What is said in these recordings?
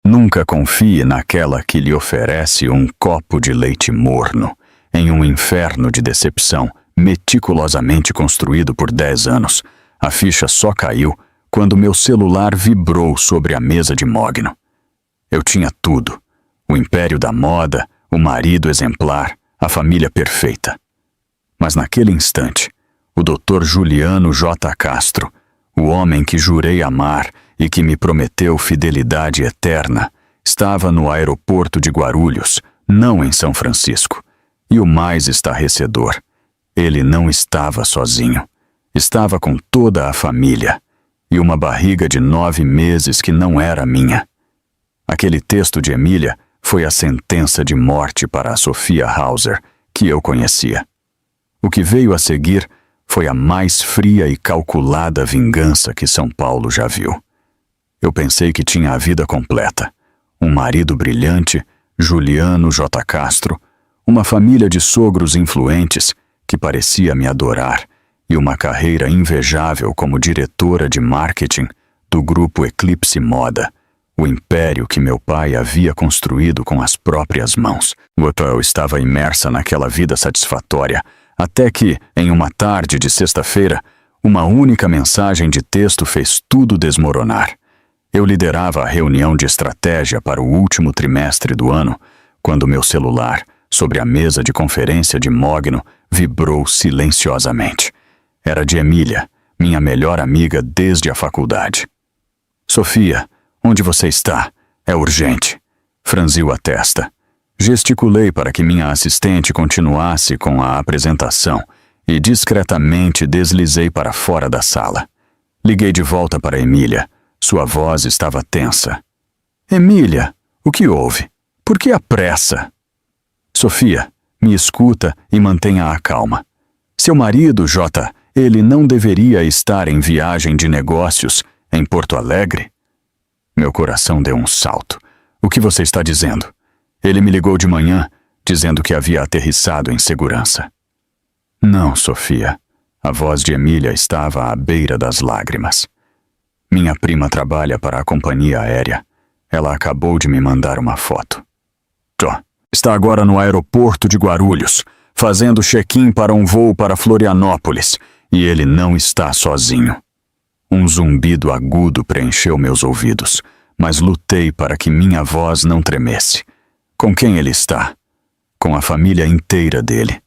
Nunca confie naquela que lhe oferece um copo de leite morno, em um inferno de decepção meticulosamente construído por 10 anos. A ficha só caiu quando meu celular vibrou sobre a mesa de mogno. Eu tinha tudo: o império da moda, o marido exemplar, a família perfeita. Mas naquele instante, o Dr. Juliano J. Castro, o homem que jurei amar e que me prometeu fidelidade eterna, estava no aeroporto de Guarulhos, não em São Francisco. E o mais estarrecedor, ele não estava sozinho. Estava com toda a família e uma barriga de 9 meses que não era minha. Aquele texto de Emília foi a sentença de morte para a Sophia Hauser, que eu conhecia. O que veio a seguir foi a mais fria e calculada vingança que São Paulo já viu. Eu pensei que tinha a vida completa. Um marido brilhante, Juliano J. Castro, uma família de sogros influentes que parecia me adorar e uma carreira invejável como diretora de marketing do grupo Eclipse Moda, o império que meu pai havia construído com as próprias mãos. Eu estava imersa naquela vida satisfatória, até que, em uma tarde de sexta-feira, uma única mensagem de texto fez tudo desmoronar. Eu liderava a reunião de estratégia para o último trimestre do ano, quando meu celular, sobre a mesa de conferência de mogno, vibrou silenciosamente. Era de Emília, minha melhor amiga desde a faculdade. Sofia, onde você está? É urgente. Franziu a testa. Gesticulei para que minha assistente continuasse com a apresentação e discretamente deslizei para fora da sala. Liguei de volta para Emília. Sua voz estava tensa. Emília, o que houve? Por que a pressa? Sofia, me escuta e mantenha a calma. Seu marido, Jota, ele não deveria estar em viagem de negócios em Porto Alegre? Meu coração deu um salto. O que você está dizendo? Ele me ligou de manhã, dizendo que havia aterrissado em segurança. Não, Sofia. A voz de Emília estava à beira das lágrimas. Minha prima trabalha para a companhia aérea. Ela acabou de me mandar uma foto. Está agora no aeroporto de Guarulhos, fazendo check-in para um voo para Florianópolis, e ele não está sozinho. Um zumbido agudo preencheu meus ouvidos, mas lutei para que minha voz não tremesse. Com quem ele está? Com a família inteira dele.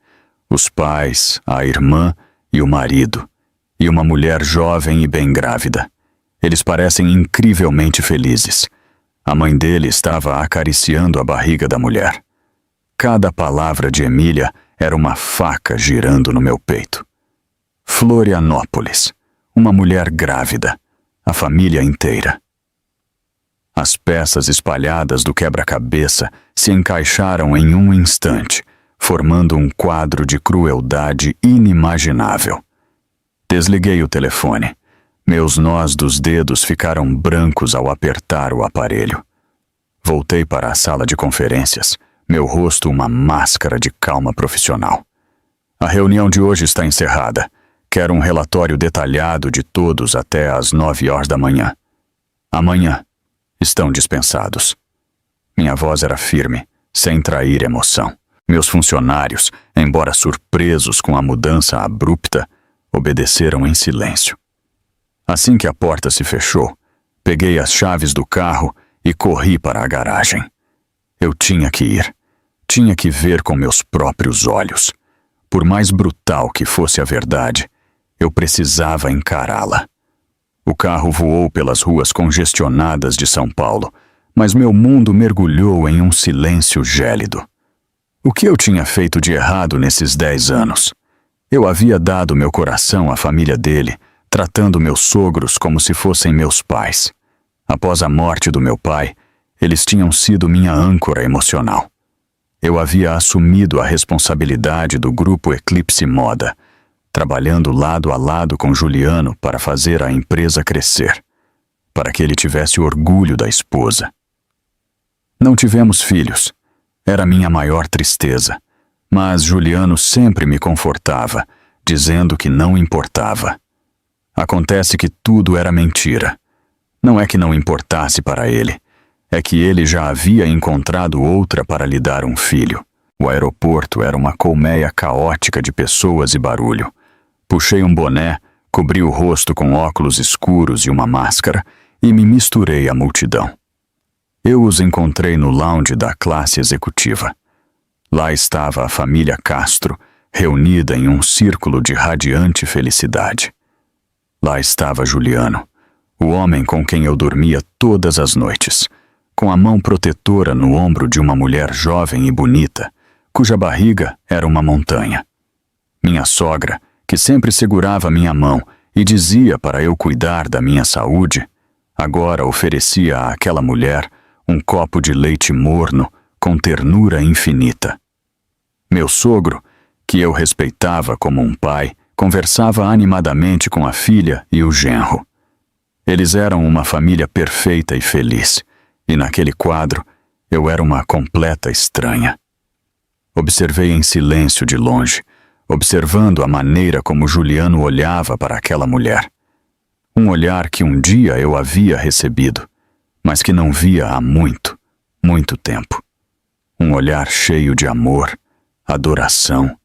Os pais, a irmã e o marido, e uma mulher jovem e bem grávida. Eles parecem incrivelmente felizes. A mãe dele estava acariciando a barriga da mulher. Cada palavra de Emília era uma faca girando no meu peito. Florianópolis, uma mulher grávida, a família inteira. As peças espalhadas do quebra-cabeça se encaixaram em um instante, formando um quadro de crueldade inimaginável. Desliguei o telefone. Meus nós dos dedos ficaram brancos ao apertar o aparelho. Voltei para a sala de conferências, meu rosto uma máscara de calma profissional. A reunião de hoje está encerrada. Quero um relatório detalhado de todos até às 9 horas da manhã. Amanhã estão dispensados. Minha voz era firme, sem trair emoção. Meus funcionários, embora surpresos com a mudança abrupta, obedeceram em silêncio. Assim que a porta se fechou, peguei as chaves do carro e corri para a garagem. Eu tinha que ir. Tinha que ver com meus próprios olhos. Por mais brutal que fosse a verdade, eu precisava encará-la. O carro voou pelas ruas congestionadas de São Paulo, mas meu mundo mergulhou em um silêncio gélido. O que eu tinha feito de errado nesses 10 anos? Eu havia dado meu coração à família dele, tratando meus sogros como se fossem meus pais. Após a morte do meu pai, eles tinham sido minha âncora emocional. Eu havia assumido a responsabilidade do grupo Eclipse Moda, trabalhando lado a lado com Juliano para fazer a empresa crescer, para que ele tivesse orgulho da esposa. Não tivemos filhos. Era minha maior tristeza, mas Juliano sempre me confortava, dizendo que não importava. Acontece que tudo era mentira. Não é que não importasse para ele. é que ele já havia encontrado outra para lhe dar um filho. O aeroporto era uma colmeia caótica de pessoas e barulho. Puxei um boné, cobri o rosto com óculos escuros e uma máscara e me misturei à multidão. Eu os encontrei no lounge da classe executiva. Lá estava a família Castro, reunida em um círculo de radiante felicidade. Lá estava Juliano, o homem com quem eu dormia todas as noites, com a mão protetora no ombro de uma mulher jovem e bonita, cuja barriga era uma montanha. Minha sogra, que sempre segurava minha mão e dizia para eu cuidar da minha saúde, agora oferecia àquela mulher um copo de leite morno com ternura infinita. Meu sogro, que eu respeitava como um pai, conversava animadamente com a filha e o genro. Eles eram uma família perfeita e feliz, e naquele quadro eu era uma completa estranha. Observei em silêncio de longe, observando a maneira como Juliano olhava para aquela mulher. Um olhar que um dia eu havia recebido, mas que não via há muito, muito tempo. Um olhar cheio de amor, adoração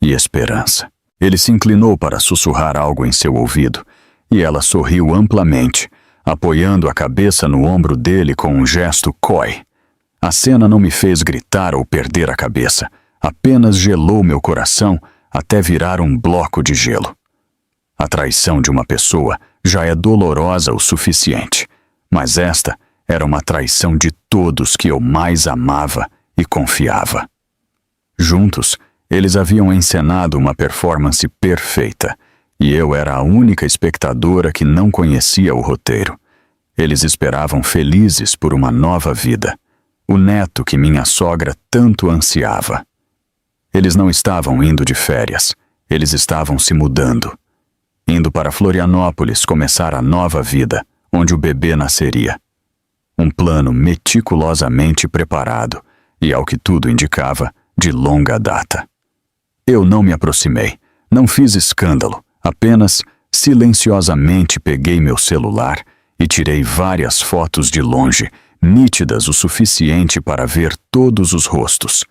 e esperança. Ele se inclinou para sussurrar algo em seu ouvido, e ela sorriu amplamente, apoiando a cabeça no ombro dele com um gesto coy. A cena não me fez gritar ou perder a cabeça, apenas gelou meu coração até virar um bloco de gelo. A traição de uma pessoa já é dolorosa o suficiente, mas esta era uma traição de todos que eu mais amava e confiava. Juntos, eles haviam encenado uma performance perfeita, e eu era a única espectadora que não conhecia o roteiro. Eles esperavam felizes por uma nova vida, o neto que minha sogra tanto ansiava. Eles não estavam indo de férias, eles estavam se mudando, indo para Florianópolis começar a nova vida, onde o bebê nasceria. Um plano meticulosamente preparado e, ao que tudo indicava, de longa data. Eu não me aproximei, não fiz escândalo, apenas silenciosamente peguei meu celular e tirei várias fotos de longe, nítidas o suficiente para ver todos os rostos,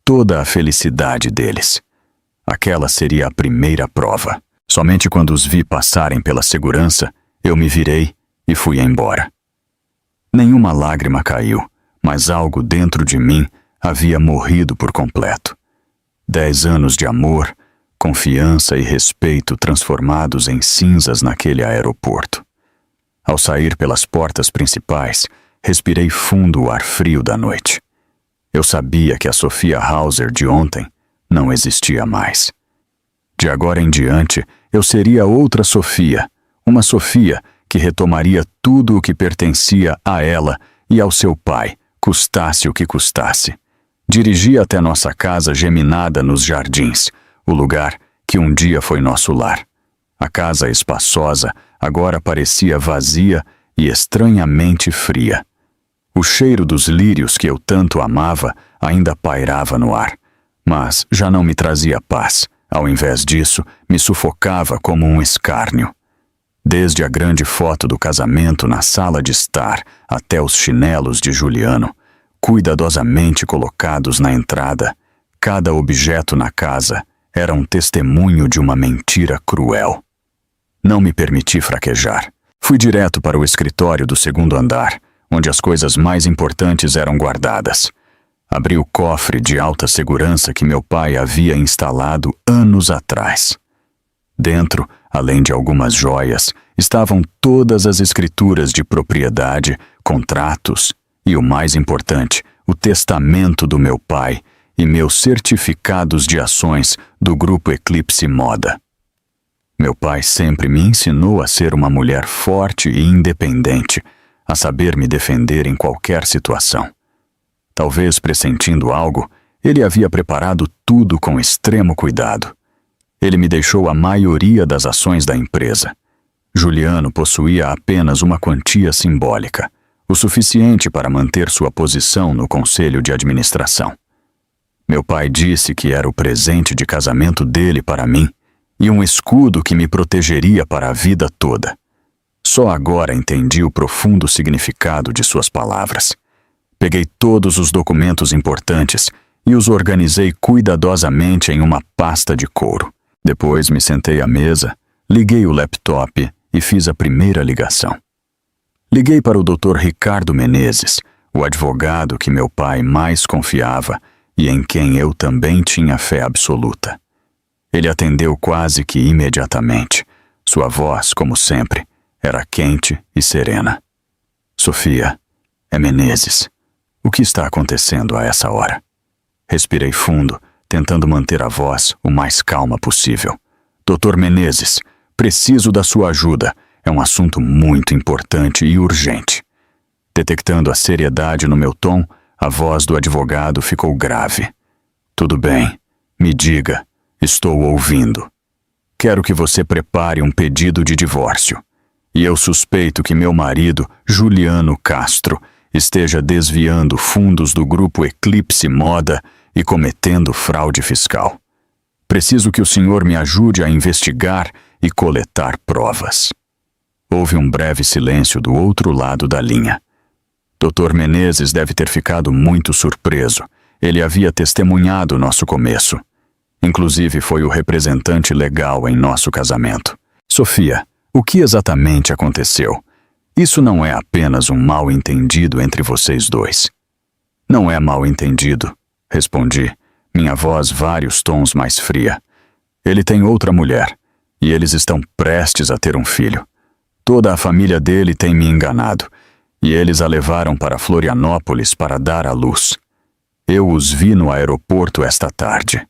toda a felicidade deles. Aquela seria a primeira prova. Somente quando os vi passarem pela segurança, eu me virei e fui embora. Nenhuma lágrima caiu, mas algo dentro de mim havia morrido por completo. 10 anos de amor, confiança e respeito transformados em cinzas naquele aeroporto. Ao sair pelas portas principais, respirei fundo o ar frio da noite. Eu sabia que a Sophia Hauser de ontem não existia mais. De agora em diante, eu seria outra Sophia, uma Sophia que retomaria tudo o que pertencia a ela e ao seu pai, custasse o que custasse. Dirigia até nossa casa geminada nos jardins, o lugar que um dia foi nosso lar. A casa espaçosa agora parecia vazia e estranhamente fria. O cheiro dos lírios que eu tanto amava ainda pairava no ar, mas já não me trazia paz. Ao invés disso, me sufocava como um escárnio. Desde a grande foto do casamento na sala de estar até os chinelos de Juliano, cuidadosamente colocados na entrada, cada objeto na casa era um testemunho de uma mentira cruel. Não me permiti fraquejar. Fui direto para o escritório do segundo andar, onde as coisas mais importantes eram guardadas. Abri o cofre de alta segurança que meu pai havia instalado anos atrás. Dentro, além de algumas joias, estavam todas as escrituras de propriedade, contratos e, o mais importante, o testamento do meu pai e meus certificados de ações do Grupo Eclipse Moda. Meu pai sempre me ensinou a ser uma mulher forte e independente, a saber me defender em qualquer situação. Talvez pressentindo algo, ele havia preparado tudo com extremo cuidado. Ele me deixou a maioria das ações da empresa. Juliano possuía apenas uma quantia simbólica, o suficiente para manter sua posição no conselho de administração. Meu pai disse que era o presente de casamento dele para mim e um escudo que me protegeria para a vida toda. Só agora entendi o profundo significado de suas palavras. Peguei todos os documentos importantes e os organizei cuidadosamente em uma pasta de couro. Depois me sentei à mesa, liguei o laptop e fiz a primeira ligação. Liguei para o Dr. Ricardo Menezes, o advogado que meu pai mais confiava e em quem eu também tinha fé absoluta. Ele atendeu quase que imediatamente. Sua voz, como sempre, era quente e serena. Sofia, é Menezes. O que está acontecendo a essa hora? Respirei fundo, tentando manter a voz o mais calma possível. Dr. Menezes, preciso da sua ajuda. É um assunto muito importante e urgente. Detectando a seriedade no meu tom, a voz do advogado ficou grave. Tudo bem, me diga, estou ouvindo. Quero que você prepare um pedido de divórcio. E eu suspeito que meu marido, Juliano Castro, esteja desviando fundos do grupo Eclipse Moda e cometendo fraude fiscal. Preciso que o senhor me ajude a investigar e coletar provas. Houve um breve silêncio do outro lado da linha. Dr. Menezes deve ter ficado muito surpreso. Ele havia testemunhado nosso começo. Inclusive foi o representante legal em nosso casamento. Sofia, o que exatamente aconteceu? Isso não é apenas um mal-entendido entre vocês dois. Não é mal-entendido, respondi, minha voz vários tons mais fria. Ele tem outra mulher, e eles estão prestes a ter um filho. Toda a família dele tem me enganado, e eles a levaram para Florianópolis para dar à luz. Eu os vi no aeroporto esta tarde.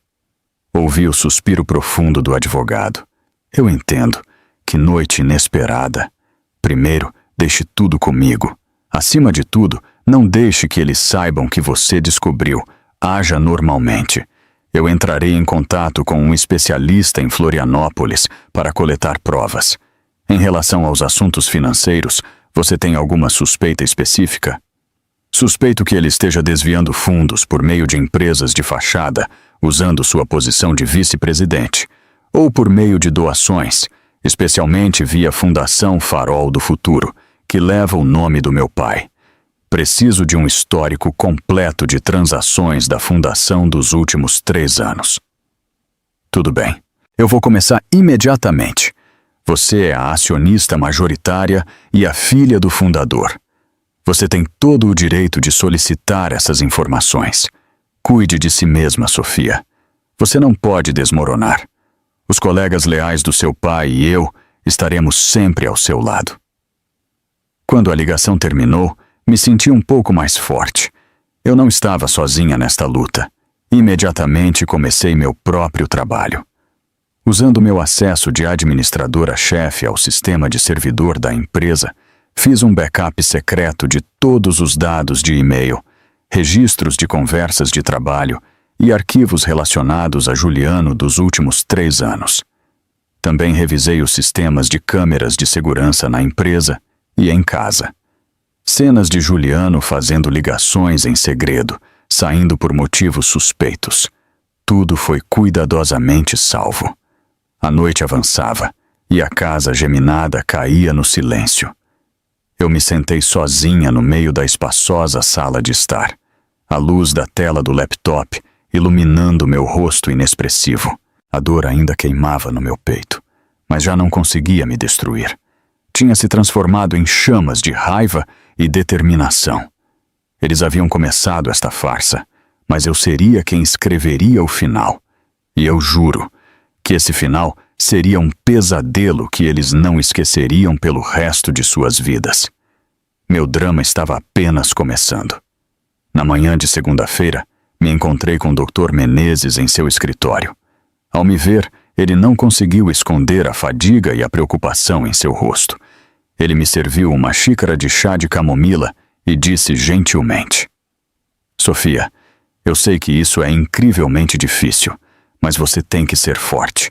Ouvi o suspiro profundo do advogado. Eu entendo. Que noite inesperada. Primeiro, deixe tudo comigo. Acima de tudo, não deixe que eles saibam que você descobriu. Haja normalmente. Eu entrarei em contato com um especialista em Florianópolis para coletar provas. Em relação aos assuntos financeiros, você tem alguma suspeita específica? Suspeito que ele esteja desviando fundos por meio de empresas de fachada, usando sua posição de vice-presidente, ou por meio de doações, especialmente via Fundação Farol do Futuro, que leva o nome do meu pai. Preciso de um histórico completo de transações da fundação dos últimos 3 anos. Tudo bem, eu vou começar imediatamente. Você é a acionista majoritária e a filha do fundador. Você tem todo o direito de solicitar essas informações. Cuide de si mesma, Sofia. Você não pode desmoronar. Os colegas leais do seu pai e eu estaremos sempre ao seu lado. Quando a ligação terminou, me senti um pouco mais forte. Eu não estava sozinha nesta luta. Imediatamente comecei meu próprio trabalho. Usando meu acesso de administradora-chefe ao sistema de servidor da empresa, fiz um backup secreto de todos os dados de e-mail, registros de conversas de trabalho e arquivos relacionados a Juliano dos últimos 3 anos. Também revisei os sistemas de câmeras de segurança na empresa e em casa. Cenas de Juliano fazendo ligações em segredo, saindo por motivos suspeitos. Tudo foi cuidadosamente salvo. A noite avançava e a casa geminada caía no silêncio. Eu me sentei sozinha no meio da espaçosa sala de estar, a luz da tela do laptop iluminando meu rosto inexpressivo. A dor ainda queimava no meu peito, mas já não conseguia me destruir. Tinha se transformado em chamas de raiva e determinação. Eles haviam começado esta farsa, mas eu seria quem escreveria o final. E eu juro que esse final seria um pesadelo que eles não esqueceriam pelo resto de suas vidas. Meu drama estava apenas começando. Na manhã de segunda-feira, me encontrei com o Dr. Menezes em seu escritório. Ao me ver, ele não conseguiu esconder a fadiga e a preocupação em seu rosto. Ele me serviu uma xícara de chá de camomila e disse gentilmente: Sofia, eu sei que isso é incrivelmente difícil, mas você tem que ser forte.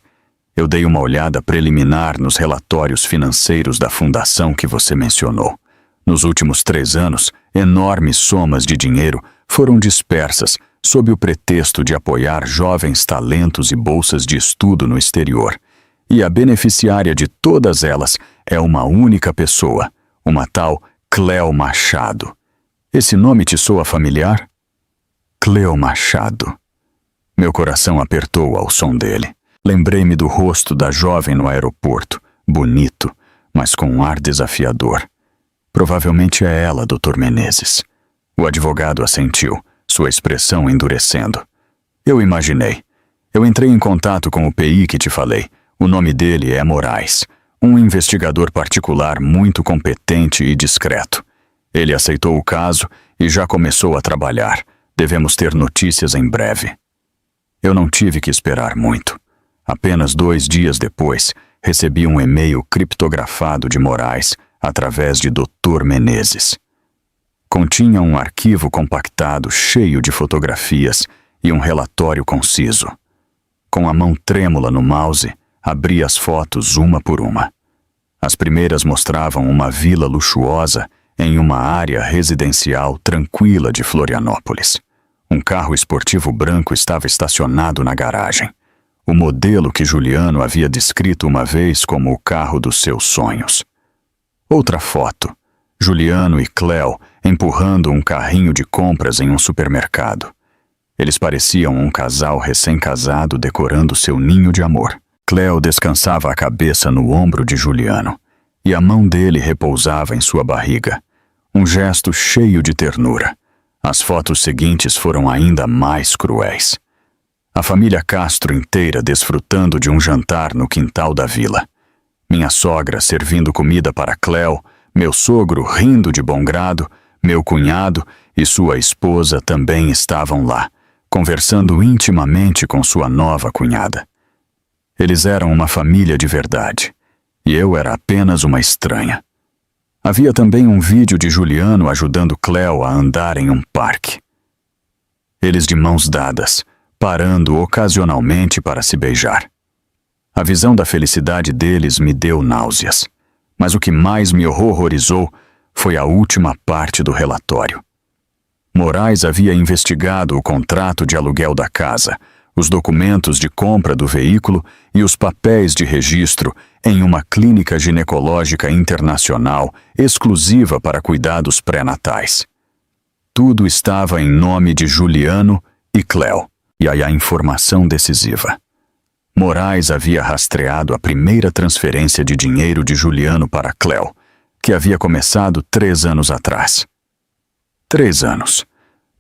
Eu dei uma olhada preliminar nos relatórios financeiros da fundação que você mencionou. Nos últimos 3 anos, enormes somas de dinheiro foram dispersas sob o pretexto de apoiar jovens talentos e bolsas de estudo no exterior. E a beneficiária de todas elas é uma única pessoa, uma tal Cléo Machado. Esse nome te soa familiar? Cleo Machado. Meu coração apertou ao som dele. Lembrei-me do rosto da jovem no aeroporto, bonito, mas com um ar desafiador. Provavelmente é ela, Dr. Menezes. O advogado assentiu, sua expressão endurecendo. Eu imaginei. Eu entrei em contato com o PI que te falei. O nome dele é Moraes, um investigador particular muito competente e discreto. Ele aceitou o caso e já começou a trabalhar. Devemos ter notícias em breve. Eu não tive que esperar muito. Apenas 2 dias depois, recebi um e-mail criptografado de Moraes através de Dr. Menezes. Continha um arquivo compactado cheio de fotografias e um relatório conciso. Com a mão trêmula no mouse, abri as fotos uma por uma. As primeiras mostravam uma vila luxuosa em uma área residencial tranquila de Florianópolis. Um carro esportivo branco estava estacionado na garagem. O modelo que Juliano havia descrito uma vez como o carro dos seus sonhos. Outra foto. Juliano e Cleo empurrando um carrinho de compras em um supermercado. Eles pareciam um casal recém-casado decorando seu ninho de amor. Cleo descansava a cabeça no ombro de Juliano, e a mão dele repousava em sua barriga. Um gesto cheio de ternura. As fotos seguintes foram ainda mais cruéis. A família Castro inteira desfrutando de um jantar no quintal da vila. Minha sogra servindo comida para Cleo, meu sogro rindo de bom grado, meu cunhado e sua esposa também estavam lá, conversando intimamente com sua nova cunhada. Eles eram uma família de verdade, e eu era apenas uma estranha. Havia também um vídeo de Juliano ajudando Cleo a andar em um parque. Eles de mãos dadas, parando ocasionalmente para se beijar. A visão da felicidade deles me deu náuseas, mas o que mais me horrorizou foi a última parte do relatório. Moraes havia investigado o contrato de aluguel da casa, os documentos de compra do veículo e os papéis de registro em uma clínica ginecológica internacional exclusiva para cuidados pré-natais. Tudo estava em nome de Juliano e Cleo, e aí a informação decisiva. Moraes havia rastreado a primeira transferência de dinheiro de Juliano para Cleo, que havia começado 3 anos atrás. 3 anos.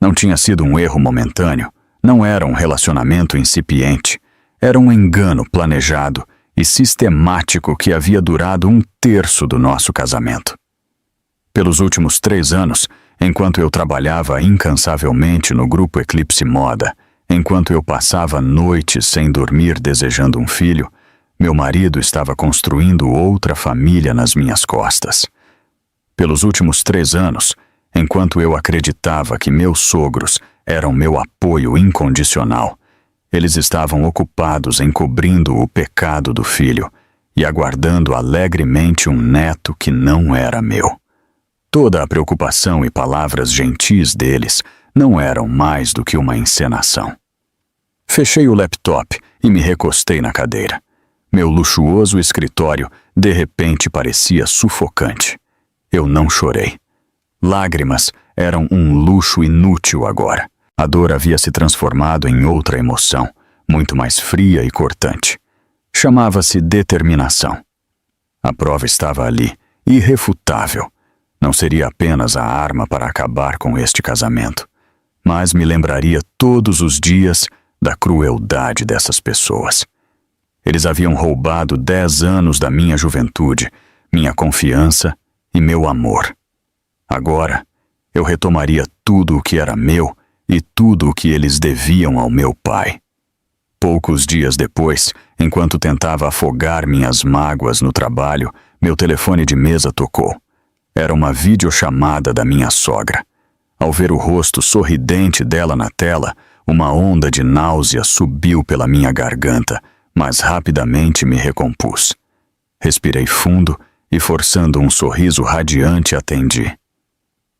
Não tinha sido um erro momentâneo, não era um relacionamento incipiente, era um engano planejado e sistemático que havia durado 1/3 do nosso casamento. Pelos últimos 3 anos, enquanto eu trabalhava incansavelmente no grupo Eclipse Moda, enquanto eu passava noites sem dormir desejando um filho, meu marido estava construindo outra família nas minhas costas. Pelos últimos 3 anos, enquanto eu acreditava que meus sogros eram meu apoio incondicional, eles estavam ocupados encobrindo o pecado do filho e aguardando alegremente um neto que não era meu. Toda a preocupação e palavras gentis deles não eram mais do que uma encenação. Fechei o laptop e me recostei na cadeira. Meu luxuoso escritório de repente parecia sufocante. Eu não chorei. Lágrimas eram um luxo inútil agora. A dor havia se transformado em outra emoção, muito mais fria e cortante. Chamava-se determinação. A prova estava ali, irrefutável. Não seria apenas a arma para acabar com este casamento, mas me lembraria todos os dias da crueldade dessas pessoas. Eles haviam roubado 10 anos da minha juventude, minha confiança e meu amor. Agora, eu retomaria tudo o que era meu e tudo o que eles deviam ao meu pai. Poucos dias depois, enquanto tentava afogar minhas mágoas no trabalho, meu telefone de mesa tocou. Era uma videochamada da minha sogra. Ao ver o rosto sorridente dela na tela, uma onda de náusea subiu pela minha garganta, mas rapidamente me recompus. Respirei fundo e, forçando um sorriso radiante, atendi.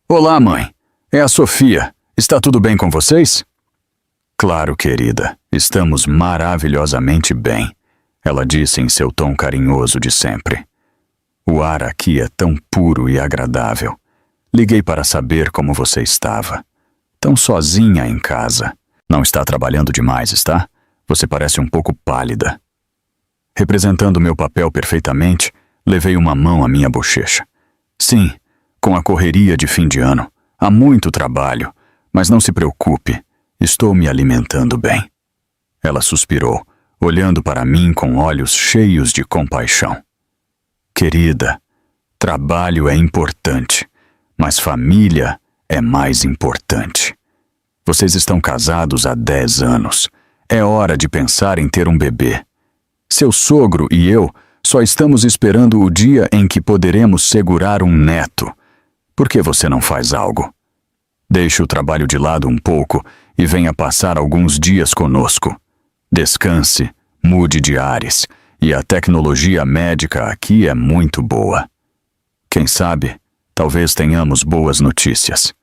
Olá, mãe. É a Sofia. Está tudo bem com vocês? Claro, querida. Estamos maravilhosamente bem, ela disse em seu tom carinhoso de sempre. O ar aqui é tão puro e agradável. Liguei para saber como você estava. Tão sozinha em casa. Não está trabalhando demais, está? Você parece um pouco pálida. Representando meu papel perfeitamente, levei uma mão à minha bochecha. Sim, com a correria de fim de ano. Há muito trabalho, mas não se preocupe, estou me alimentando bem. Ela suspirou, olhando para mim com olhos cheios de compaixão. Querida, trabalho é importante, mas família é mais importante. Vocês estão casados há 10 anos. É hora de pensar em ter um bebê. Seu sogro e eu só estamos esperando o dia em que poderemos segurar um neto. Por que você não faz algo? Deixe o trabalho de lado um pouco e venha passar alguns dias conosco. Descanse, mude de ares, e a tecnologia médica aqui é muito boa. Quem sabe, talvez tenhamos boas notícias.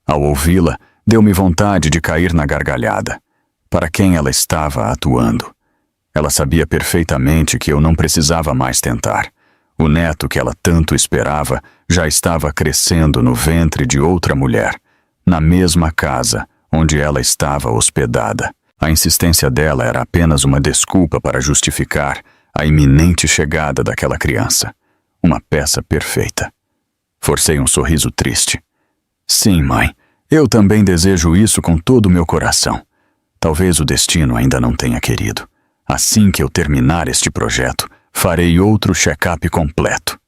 Ao ouvi-la, deu-me vontade de cair na gargalhada. Para quem ela estava atuando? Ela sabia perfeitamente que eu não precisava mais tentar. O neto que ela tanto esperava já estava crescendo no ventre de outra mulher, na mesma casa onde ela estava hospedada. A insistência dela era apenas uma desculpa para justificar a iminente chegada daquela criança. Uma peça perfeita. Forcei um sorriso triste. Sim, mãe, eu também desejo isso com todo o meu coração. Talvez o destino ainda não tenha querido. Assim que eu terminar este projeto, farei outro check-up completo.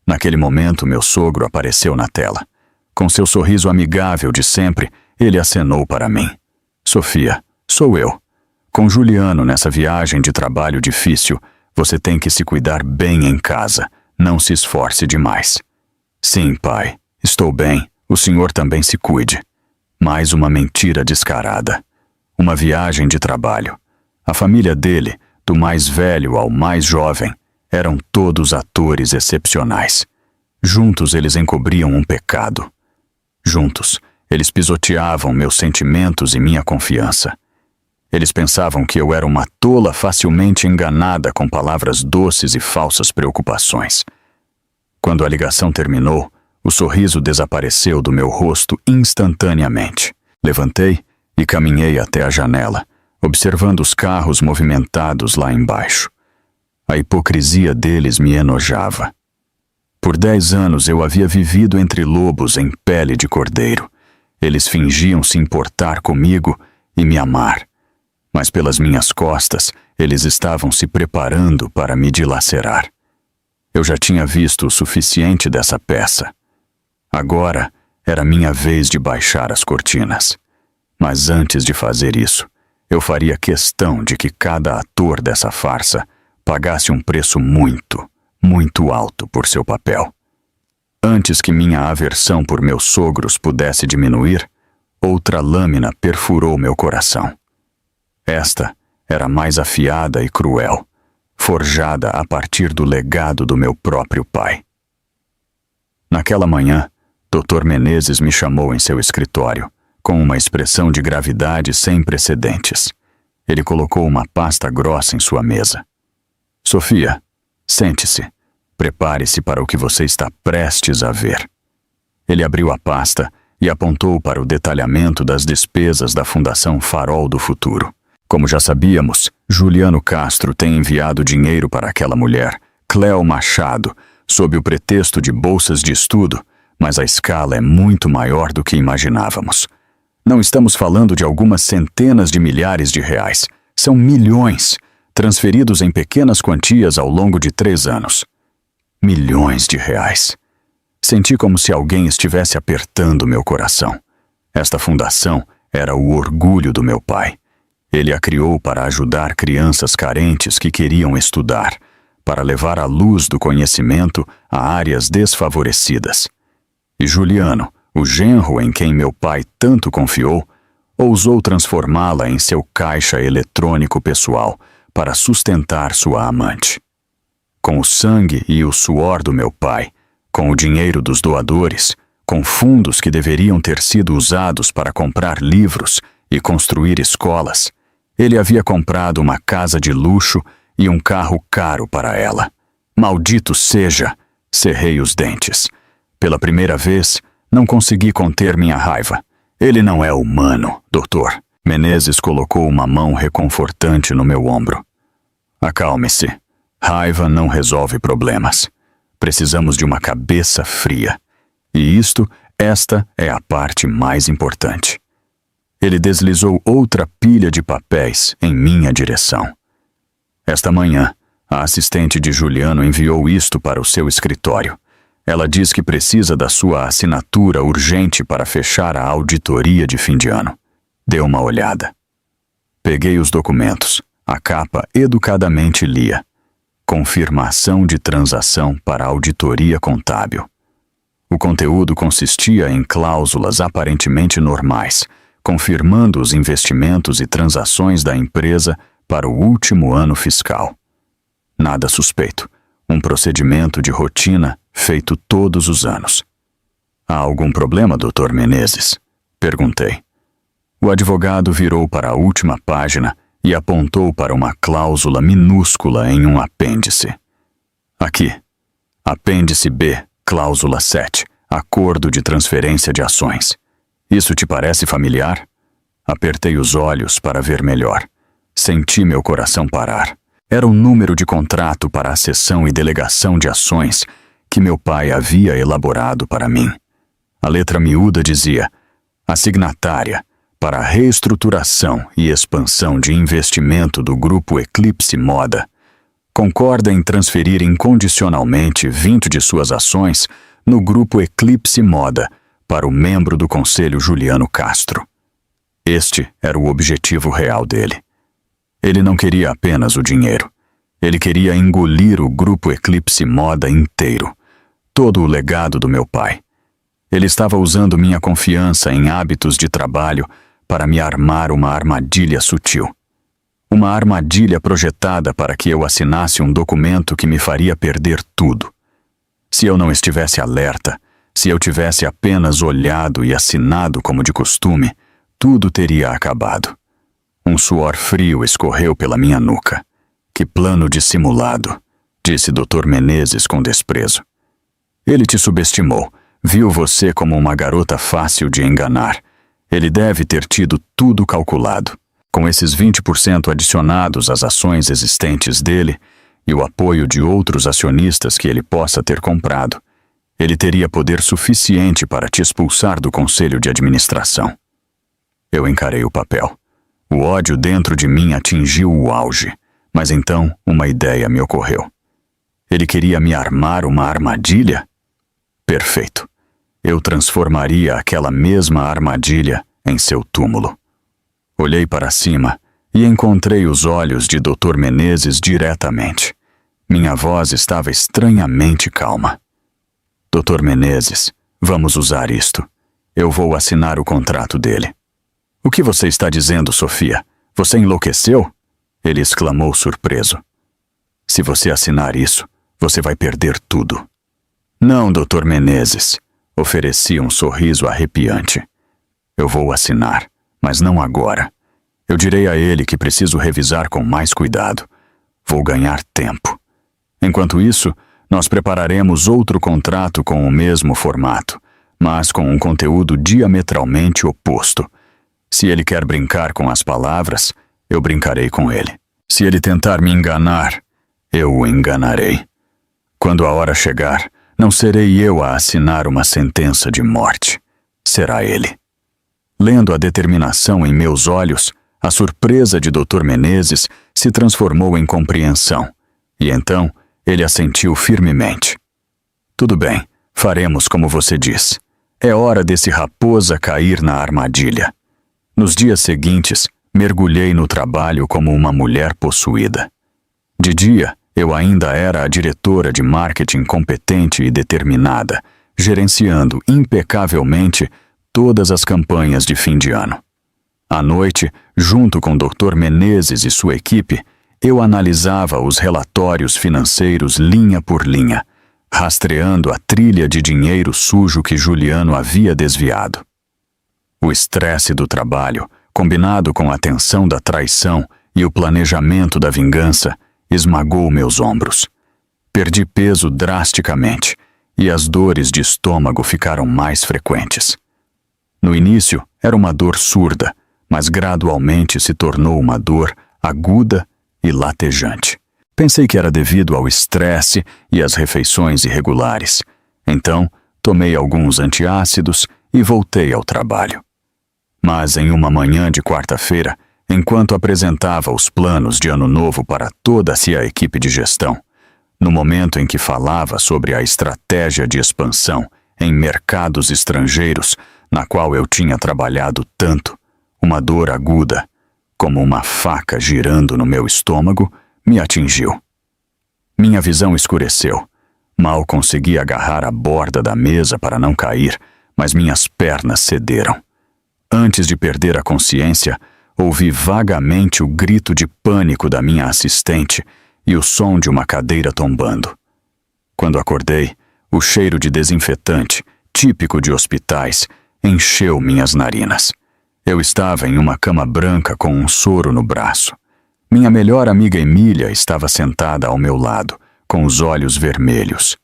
Naquele momento, meu sogro apareceu na tela. Com seu sorriso amigável de sempre, ele acenou para mim. Sofia, sou eu. Com Juliano nessa viagem de trabalho difícil, você tem que se cuidar bem em casa. Não se esforce demais. Sim, pai, estou bem. O senhor também se cuide. Mais uma mentira descarada. Uma viagem de trabalho. A família dele, do mais velho ao mais jovem, eram todos atores excepcionais. Juntos eles encobriam um pecado. Juntos, eles pisoteavam meus sentimentos e minha confiança. Eles pensavam que eu era uma tola facilmente enganada com palavras doces e falsas preocupações. Quando a ligação terminou, o sorriso desapareceu do meu rosto instantaneamente. Levantei e caminhei até a janela, observando os carros movimentados lá embaixo. A hipocrisia deles me enojava. Por 10 anos eu havia vivido entre lobos em pele de cordeiro. Eles fingiam se importar comigo e me amar. Mas pelas minhas costas, eles estavam se preparando para me dilacerar. Eu já tinha visto o suficiente dessa peça. Agora era minha vez de baixar as cortinas. Mas antes de fazer isso, eu faria questão de que cada ator dessa farsa pagasse um preço muito, muito alto por seu papel. Antes que minha aversão por meus sogros pudesse diminuir, outra lâmina perfurou meu coração. Esta era mais afiada e cruel, forjada a partir do legado do meu próprio pai. Naquela manhã, Dr. Menezes me chamou em seu escritório, com uma expressão de gravidade sem precedentes. Ele colocou uma pasta grossa em sua mesa. Sofia, sente-se. Prepare-se para o que você está prestes a ver. Ele abriu a pasta e apontou para o detalhamento das despesas da Fundação Farol do Futuro. Como já sabíamos, Juliano Castro tem enviado dinheiro para aquela mulher, Cleo Machado, sob o pretexto de bolsas de estudo, mas a escala é muito maior do que imaginávamos. Não estamos falando de algumas centenas de milhares de reais. São milhões, transferidos em pequenas quantias ao longo de 3 anos. Milhões de reais. Senti como se alguém estivesse apertando meu coração. Esta fundação era o orgulho do meu pai. Ele a criou para ajudar crianças carentes que queriam estudar, para levar a luz do conhecimento a áreas desfavorecidas. E Juliano, o genro em quem meu pai tanto confiou, ousou transformá-la em seu caixa eletrônico pessoal para sustentar sua amante. Com o sangue e o suor do meu pai, com o dinheiro dos doadores, com fundos que deveriam ter sido usados para comprar livros e construir escolas, ele havia comprado uma casa de luxo e um carro caro para ela. Maldito seja! Cerrei os dentes. Pela primeira vez, Não consegui conter minha raiva. Ele não é humano, doutor. Menezes colocou uma mão reconfortante no meu ombro. Acalme-se. Raiva não resolve problemas. Precisamos de uma cabeça fria. E esta é a parte mais importante. Ele deslizou outra pilha de papéis em minha direção. Esta manhã, a assistente de Juliano enviou isto para o seu escritório. Ela diz que precisa da sua assinatura urgente para fechar a auditoria de fim de ano. Dê uma olhada. Peguei os documentos. A capa educadamente lia: confirmação de transação para auditoria contábil. O conteúdo consistia em cláusulas aparentemente normais, confirmando os investimentos e transações da empresa para o último ano fiscal. Nada suspeito. Um procedimento de rotina feito todos os anos. Há algum problema, Dr. Menezes? Perguntei. O advogado virou para a última página e apontou para uma cláusula minúscula em um apêndice. Aqui. Apêndice B, cláusula 7, acordo de transferência de ações. Isso te parece familiar? Apertei os olhos para ver melhor. Senti meu coração parar. Era o número de contrato para a cessão e delegação de ações que meu pai havia elaborado para mim. A letra miúda dizia: assignatária para a reestruturação e expansão de investimento do Grupo Eclipse Moda. Concorda em transferir incondicionalmente 20 de suas ações no Grupo Eclipse Moda para o membro do Conselho Juliano Castro. Este era o objetivo real dele. Ele não queria apenas o dinheiro. Ele queria engolir o Grupo Eclipse Moda inteiro. Todo o legado do meu pai. Ele estava usando minha confiança em hábitos de trabalho para me armar uma armadilha sutil. Uma armadilha projetada para que eu assinasse um documento que me faria perder tudo. Se eu não estivesse alerta, se eu tivesse apenas olhado e assinado como de costume, tudo teria acabado. Um suor frio escorreu pela minha nuca. Que plano dissimulado, disse Dr. Menezes com desprezo. Ele te subestimou, viu você como uma garota fácil de enganar. Ele deve ter tido tudo calculado. Com esses 20% adicionados às ações existentes dele e o apoio de outros acionistas que ele possa ter comprado, ele teria poder suficiente para te expulsar do conselho de administração. Eu encarei o papel. O ódio dentro de mim atingiu o auge, mas então uma ideia me ocorreu. Ele queria me armar uma armadilha? Perfeito. Eu transformaria aquela mesma armadilha em seu túmulo. Olhei para cima e encontrei os olhos de Dr. Menezes diretamente. Minha voz estava estranhamente calma. Dr. Menezes, vamos usar isto. Eu vou assinar o contrato dele. O que você está dizendo, Sofia? Você enlouqueceu? Ele exclamou surpreso. Se você assinar isso, você vai perder tudo. Não, Dr. Menezes. Ofereci um sorriso arrepiante. Eu vou assinar, mas não agora. Eu direi a ele que preciso revisar com mais cuidado. Vou ganhar tempo. Enquanto isso, nós prepararemos outro contrato com o mesmo formato, mas com um conteúdo diametralmente oposto. Se ele quer brincar com as palavras, eu brincarei com ele. Se ele tentar me enganar, eu o enganarei. Quando a hora chegar, não serei eu a assinar uma sentença de morte. Será ele. Lendo a determinação em meus olhos, a surpresa de Dr. Menezes se transformou em compreensão, e então ele assentiu firmemente. Tudo bem, faremos como você diz. É hora desse raposa cair na armadilha. Nos dias seguintes, mergulhei no trabalho como uma mulher possuída. De dia, eu ainda era a diretora de marketing competente e determinada, gerenciando impecavelmente todas as campanhas de fim de ano. À noite, junto com Dr. Menezes e sua equipe, eu analisava os relatórios financeiros linha por linha, rastreando a trilha de dinheiro sujo que Juliano havia desviado. O estresse do trabalho, combinado com a tensão da traição e o planejamento da vingança, esmagou meus ombros. Perdi peso drasticamente e as dores de estômago ficaram mais frequentes. No início, era uma dor surda, mas gradualmente se tornou uma dor aguda e latejante. Pensei que era devido ao estresse e às refeições irregulares. Então, tomei alguns antiácidos e voltei ao trabalho. Mas em uma manhã de quarta-feira, enquanto apresentava os planos de ano novo para toda a equipe de gestão, no momento em que falava sobre a estratégia de expansão em mercados estrangeiros, na qual eu tinha trabalhado tanto, uma dor aguda, como uma faca girando no meu estômago, me atingiu. Minha visão escureceu. Mal consegui agarrar a borda da mesa para não cair, mas minhas pernas cederam. Antes de perder a consciência, ouvi vagamente o grito de pânico da minha assistente e o som de uma cadeira tombando. Quando acordei, o cheiro de desinfetante, típico de hospitais, encheu minhas narinas. Eu estava em uma cama branca com um soro no braço. Minha melhor amiga Emília estava sentada ao meu lado, com os olhos vermelhos.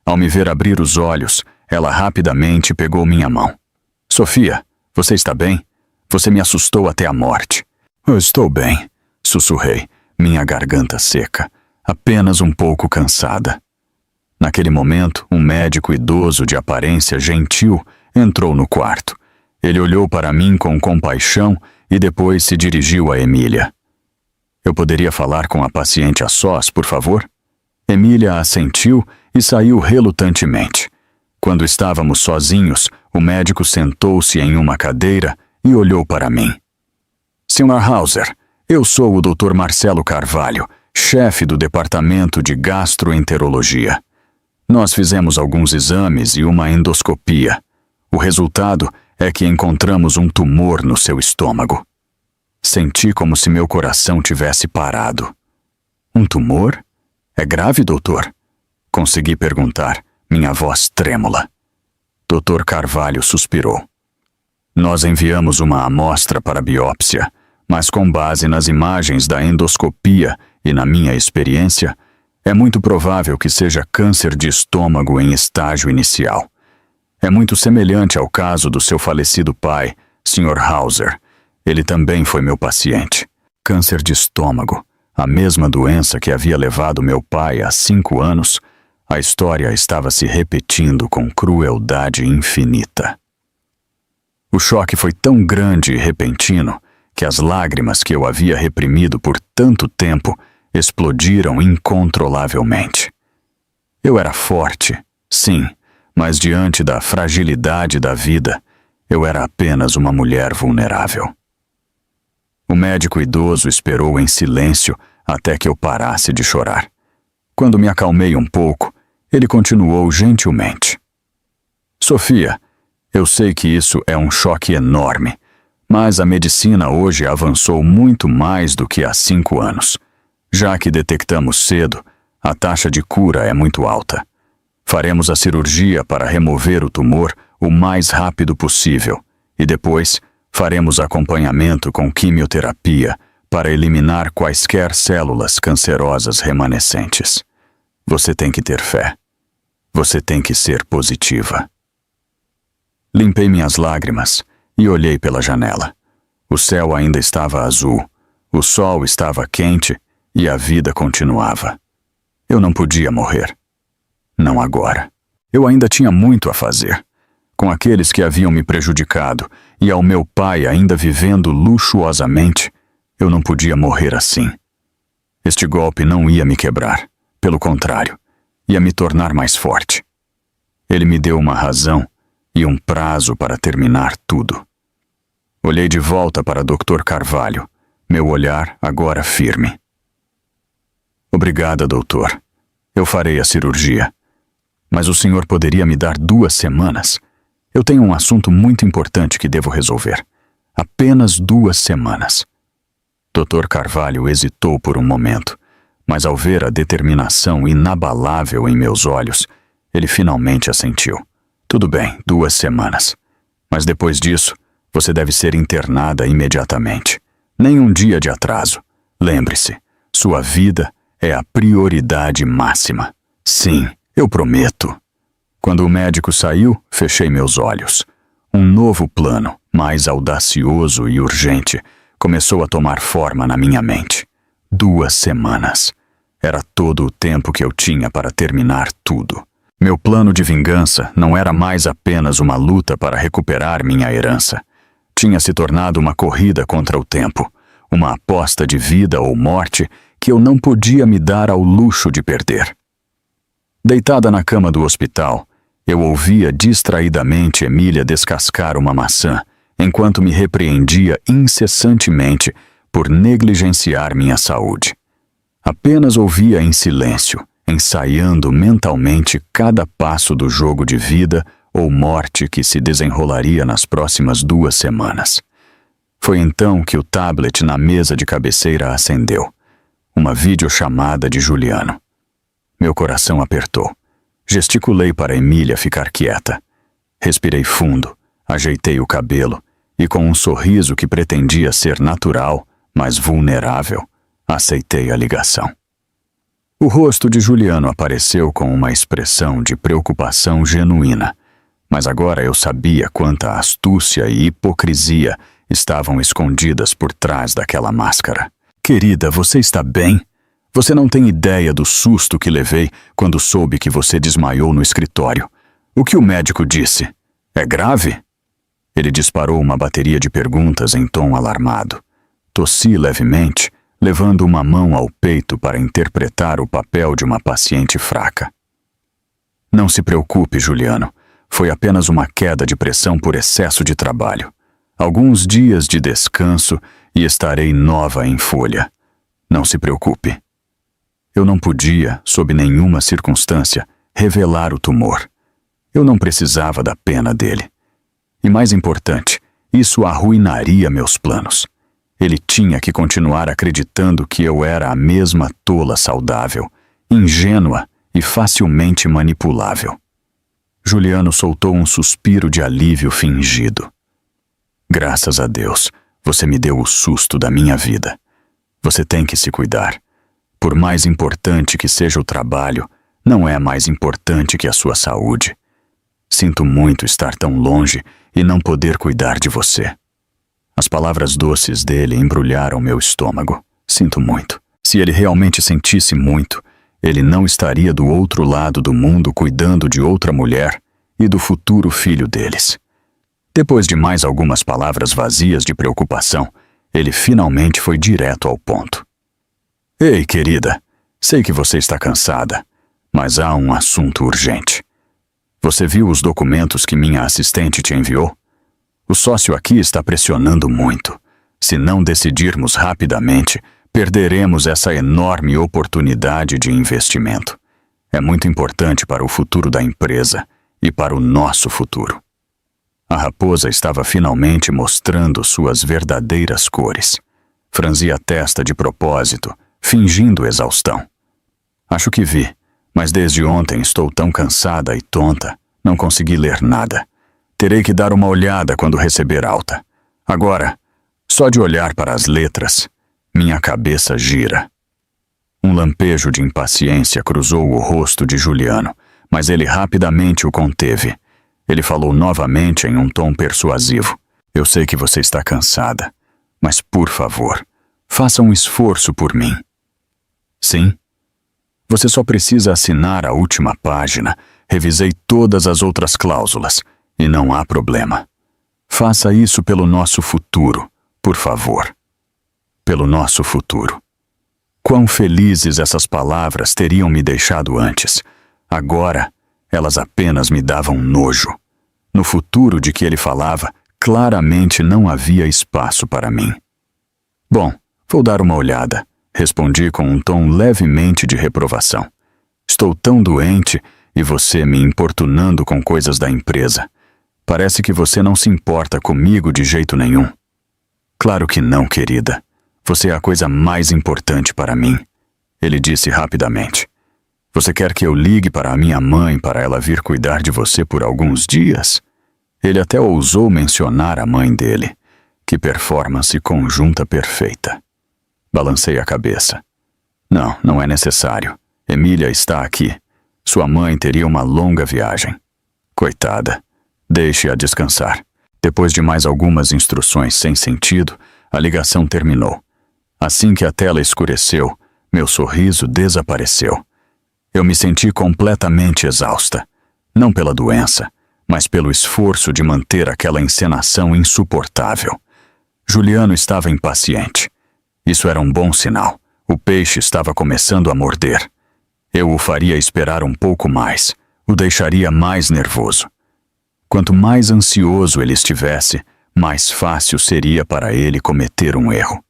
Ao me ver abrir os olhos, ela rapidamente pegou minha mão. Sofia, você está bem? Você me assustou até a morte. Eu estou bem, sussurrei, minha garganta seca, apenas um pouco cansada. Naquele momento, um médico idoso de aparência gentil entrou no quarto. Ele olhou para mim com compaixão e depois se dirigiu a Emília. Eu poderia falar com a paciente a sós, por favor? Emília assentiu e saiu relutantemente. Quando estávamos sozinhos, o médico sentou-se em uma cadeira e olhou para mim. Sr. Hauser, eu sou o Dr. Marcelo Carvalho, chefe do Departamento de Gastroenterologia. Nós fizemos alguns exames e uma endoscopia. O resultado é que encontramos um tumor no seu estômago. Senti como se meu coração tivesse parado. Um tumor? É grave, doutor? Consegui perguntar, minha voz trêmula. Dr. Carvalho suspirou. Nós enviamos uma amostra para biópsia, mas com base nas imagens da endoscopia e na minha experiência, é muito provável que seja câncer de estômago em estágio inicial. É muito semelhante ao caso do seu falecido pai, Sr. Hauser. Ele também foi meu paciente. Câncer de estômago, a mesma doença que havia levado meu pai há 5 anos, a história estava se repetindo com crueldade infinita. O choque foi tão grande e repentino que as lágrimas que eu havia reprimido por tanto tempo explodiram incontrolavelmente. Eu era forte, sim, mas diante da fragilidade da vida, eu era apenas uma mulher vulnerável. O médico idoso esperou em silêncio até que eu parasse de chorar. Quando me acalmei um pouco, ele continuou gentilmente. Sofia, eu sei que isso é um choque enorme, mas a medicina hoje avançou muito mais do que há 5 anos. Já que detectamos cedo, a taxa de cura é muito alta. Faremos a cirurgia para remover o tumor o mais rápido possível e depois faremos acompanhamento com quimioterapia para eliminar quaisquer células cancerosas remanescentes. Você tem que ter fé. Você tem que ser positiva. Limpei minhas lágrimas e olhei pela janela. O céu ainda estava azul, o sol estava quente e a vida continuava. Eu não podia morrer. Não agora. Eu ainda tinha muito a fazer. Com aqueles que haviam me prejudicado e ao meu pai ainda vivendo luxuosamente, eu não podia morrer assim. Este golpe não ia me quebrar. Pelo contrário, ia me tornar mais forte. Ele me deu uma razão e um prazo para terminar tudo. Olhei de volta para Dr. Carvalho, meu olhar agora firme. Obrigada, doutor. Eu farei a cirurgia. Mas o senhor poderia me dar 2 semanas? Eu tenho um assunto muito importante que devo resolver. Apenas 2 semanas. Dr. Carvalho hesitou por um momento, mas ao ver a determinação inabalável em meus olhos, ele finalmente assentiu. Tudo bem, 2 semanas. Mas depois disso, você deve ser internada imediatamente. Nem um dia de atraso. Lembre-se, sua vida é a prioridade máxima. Sim, eu prometo. Quando o médico saiu, fechei meus olhos. Um novo plano, mais audacioso e urgente, começou a tomar forma na minha mente. 2 semanas. Era todo o tempo que eu tinha para terminar tudo. Meu plano de vingança não era mais apenas uma luta para recuperar minha herança. Tinha se tornado uma corrida contra o tempo, uma aposta de vida ou morte que eu não podia me dar ao luxo de perder. Deitada na cama do hospital, eu ouvia distraidamente Emília descascar uma maçã, enquanto me repreendia incessantemente por negligenciar minha saúde. Apenas ouvia em silêncio, ensaiando mentalmente cada passo do jogo de vida ou morte que se desenrolaria nas próximas 2 semanas. Foi então que o tablet na mesa de cabeceira acendeu. Uma videochamada de Juliano. Meu coração apertou. Gesticulei para Emília ficar quieta. Respirei fundo, ajeitei o cabelo e, com um sorriso que pretendia ser natural, mas vulnerável, aceitei a ligação. O rosto de Juliano apareceu com uma expressão de preocupação genuína, mas agora eu sabia quanta astúcia e hipocrisia estavam escondidas por trás daquela máscara. Querida, você está bem? Você não tem ideia do susto que levei quando soube que você desmaiou no escritório. O que o médico disse? É grave? Ele disparou uma bateria de perguntas em tom alarmado. Tossi levemente, levando uma mão ao peito para interpretar o papel de uma paciente fraca. Não se preocupe, Juliano. Foi apenas uma queda de pressão por excesso de trabalho. Alguns dias de descanso e estarei nova em folha. Não se preocupe. Eu não podia, sob nenhuma circunstância, revelar o tumor. Eu não precisava da pena dele. E mais importante, isso arruinaria meus planos. Ele tinha que continuar acreditando que eu era a mesma tola saudável, ingênua e facilmente manipulável. Juliano soltou um suspiro de alívio fingido. Graças a Deus, você me deu o susto da minha vida. Você tem que se cuidar. Por mais importante que seja o trabalho, não é mais importante que a sua saúde. Sinto muito estar tão longe e não poder cuidar de você. As palavras doces dele embrulharam meu estômago. Sinto muito. Se ele realmente sentisse muito, ele não estaria do outro lado do mundo cuidando de outra mulher e do futuro filho deles. Depois de mais algumas palavras vazias de preocupação, ele finalmente foi direto ao ponto. Ei, querida, sei que você está cansada, mas há um assunto urgente. Você viu os documentos que minha assistente te enviou? O sócio aqui está pressionando muito. Se não decidirmos rapidamente, perderemos essa enorme oportunidade de investimento. É muito importante para o futuro da empresa e para o nosso futuro. A raposa estava finalmente mostrando suas verdadeiras cores. Franzi a testa de propósito, fingindo exaustão. Acho que vi, mas desde ontem estou tão cansada e tonta, não consegui ler nada. Terei que dar uma olhada quando receber alta. Agora, só de olhar para as letras, minha cabeça gira. Um lampejo de impaciência cruzou o rosto de Juliano, mas ele rapidamente o conteve. Ele falou novamente em um tom persuasivo. Eu sei que você está cansada, mas por favor, faça um esforço por mim. Sim? Você só precisa assinar a última página. Revisei todas as outras cláusulas e não há problema. Faça isso pelo nosso futuro, por favor. Pelo nosso futuro. Quão felizes essas palavras teriam me deixado antes. Agora, elas apenas me davam nojo. No futuro de que ele falava, claramente não havia espaço para mim. Bom, vou dar uma olhada, respondi com um tom levemente de reprovação. Estou tão doente e você me importunando com coisas da empresa. Parece que você não se importa comigo de jeito nenhum. Claro que não, querida. Você é a coisa mais importante para mim, ele disse rapidamente. Você quer que eu ligue para a minha mãe para ela vir cuidar de você por alguns dias? Ele até ousou mencionar a mãe dele. Que performance conjunta perfeita. Balancei a cabeça. Não, não é necessário. Emília está aqui. Sua mãe teria uma longa viagem. Coitada. Deixe-a descansar. Depois de mais algumas instruções sem sentido, a ligação terminou. Assim que a tela escureceu, meu sorriso desapareceu. Eu me senti completamente exausta. Não pela doença, mas pelo esforço de manter aquela encenação insuportável. Juliano estava impaciente. Isso era um bom sinal. O peixe estava começando a morder. Eu o faria esperar um pouco mais. O deixaria mais nervoso. Quanto mais ansioso ele estivesse, mais fácil seria para ele cometer um erro.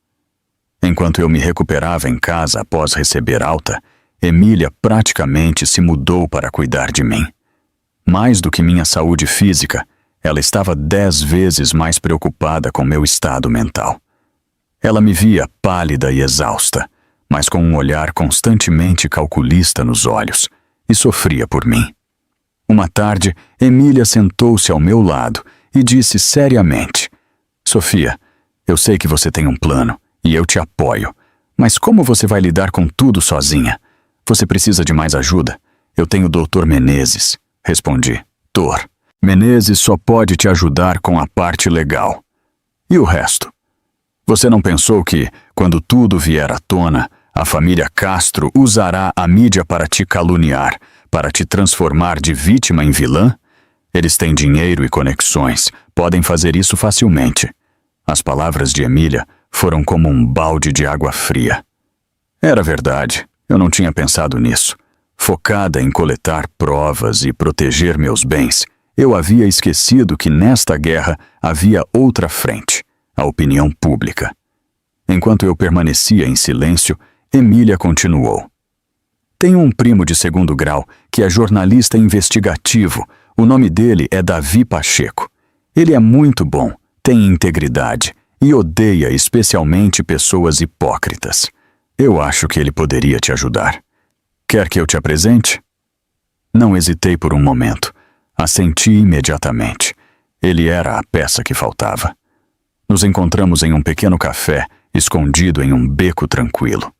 Enquanto eu me recuperava em casa após receber alta, Emília praticamente se mudou para cuidar de mim. Mais do que minha saúde física, ela estava 10 vezes mais preocupada com meu estado mental. Ela me via pálida e exausta, mas com um olhar constantemente calculista nos olhos, e sofria por mim. Uma tarde, Emília sentou-se ao meu lado e disse seriamente: Sofia, eu sei que você tem um plano, e eu te apoio, mas como você vai lidar com tudo sozinha? Você precisa de mais ajuda? Eu tenho o Dr. Menezes. Respondi: Dr. Menezes só pode te ajudar com a parte legal. E o resto? Você não pensou que, quando tudo vier à tona, a família Castro usará a mídia para te caluniar, para te transformar de vítima em vilã? Eles têm dinheiro e conexões, podem fazer isso facilmente. As palavras de Emília foram como um balde de água fria. Era verdade, eu não tinha pensado nisso. Focada em coletar provas e proteger meus bens, eu havia esquecido que nesta guerra havia outra frente, a opinião pública. Enquanto eu permanecia em silêncio, Emília continuou. Tenho um primo de 2º grau que é jornalista investigativo. O nome dele é Davi Pacheco. Ele é muito bom, tem integridade e odeia especialmente pessoas hipócritas. Eu acho que ele poderia te ajudar. Quer que eu te apresente? Não hesitei por um momento. Assenti imediatamente. Ele era a peça que faltava. Nos encontramos em um pequeno café, escondido em um beco tranquilo.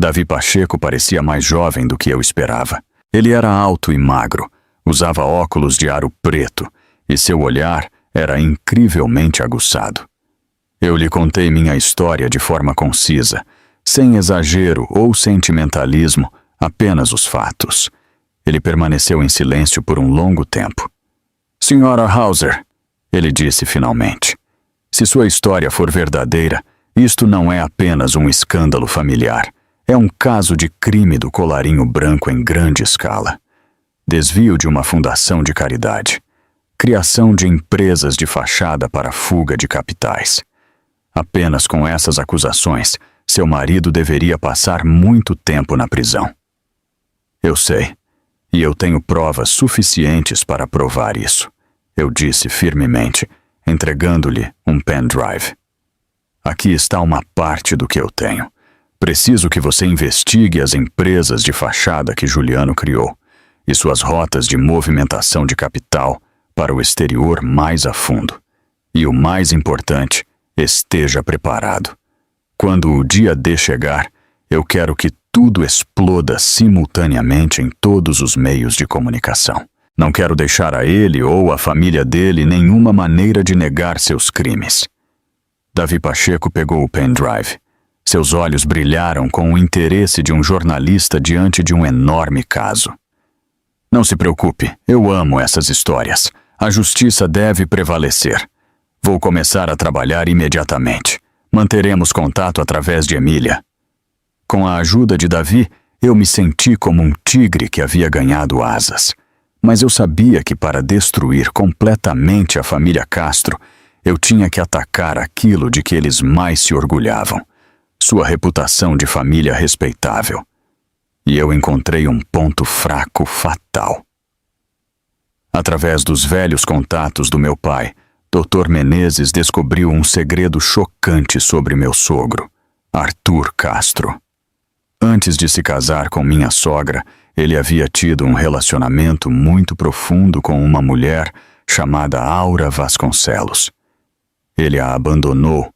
Davi Pacheco parecia mais jovem do que eu esperava. Ele era alto e magro, usava óculos de aro preto, e seu olhar era incrivelmente aguçado. Eu lhe contei minha história de forma concisa, sem exagero ou sentimentalismo, apenas os fatos. Ele permaneceu em silêncio por um longo tempo. Senhora Hauser, ele disse finalmente, se sua história for verdadeira, isto não é apenas um escândalo familiar. É um caso de crime do colarinho branco em grande escala. Desvio de uma fundação de caridade. Criação de empresas de fachada para fuga de capitais. Apenas com essas acusações, seu marido deveria passar muito tempo na prisão. Eu sei, e eu tenho provas suficientes para provar isso, eu disse firmemente, entregando-lhe um pendrive. Aqui está uma parte do que eu tenho. Preciso que você investigue as empresas de fachada que Juliano criou e suas rotas de movimentação de capital para o exterior mais a fundo. E o mais importante, esteja preparado. Quando o dia D chegar, eu quero que tudo exploda simultaneamente em todos os meios de comunicação. Não quero deixar a ele ou a família dele nenhuma maneira de negar seus crimes. Davi Pacheco pegou o pendrive. Seus olhos brilharam com o interesse de um jornalista diante de um enorme caso. Não se preocupe, eu amo essas histórias. A justiça deve prevalecer. Vou começar a trabalhar imediatamente. Manteremos contato através de Emília. Com a ajuda de Davi, eu me senti como um tigre que havia ganhado asas. Mas eu sabia que para destruir completamente a família Castro, eu tinha que atacar aquilo de que eles mais se orgulhavam. Sua reputação de família respeitável. E eu encontrei um ponto fraco fatal. Através dos velhos contatos do meu pai, Dr. Menezes descobriu um segredo chocante sobre meu sogro, Arthur Castro. Antes de se casar com minha sogra, ele havia tido um relacionamento muito profundo com uma mulher chamada Aura Vasconcelos. Ele a abandonou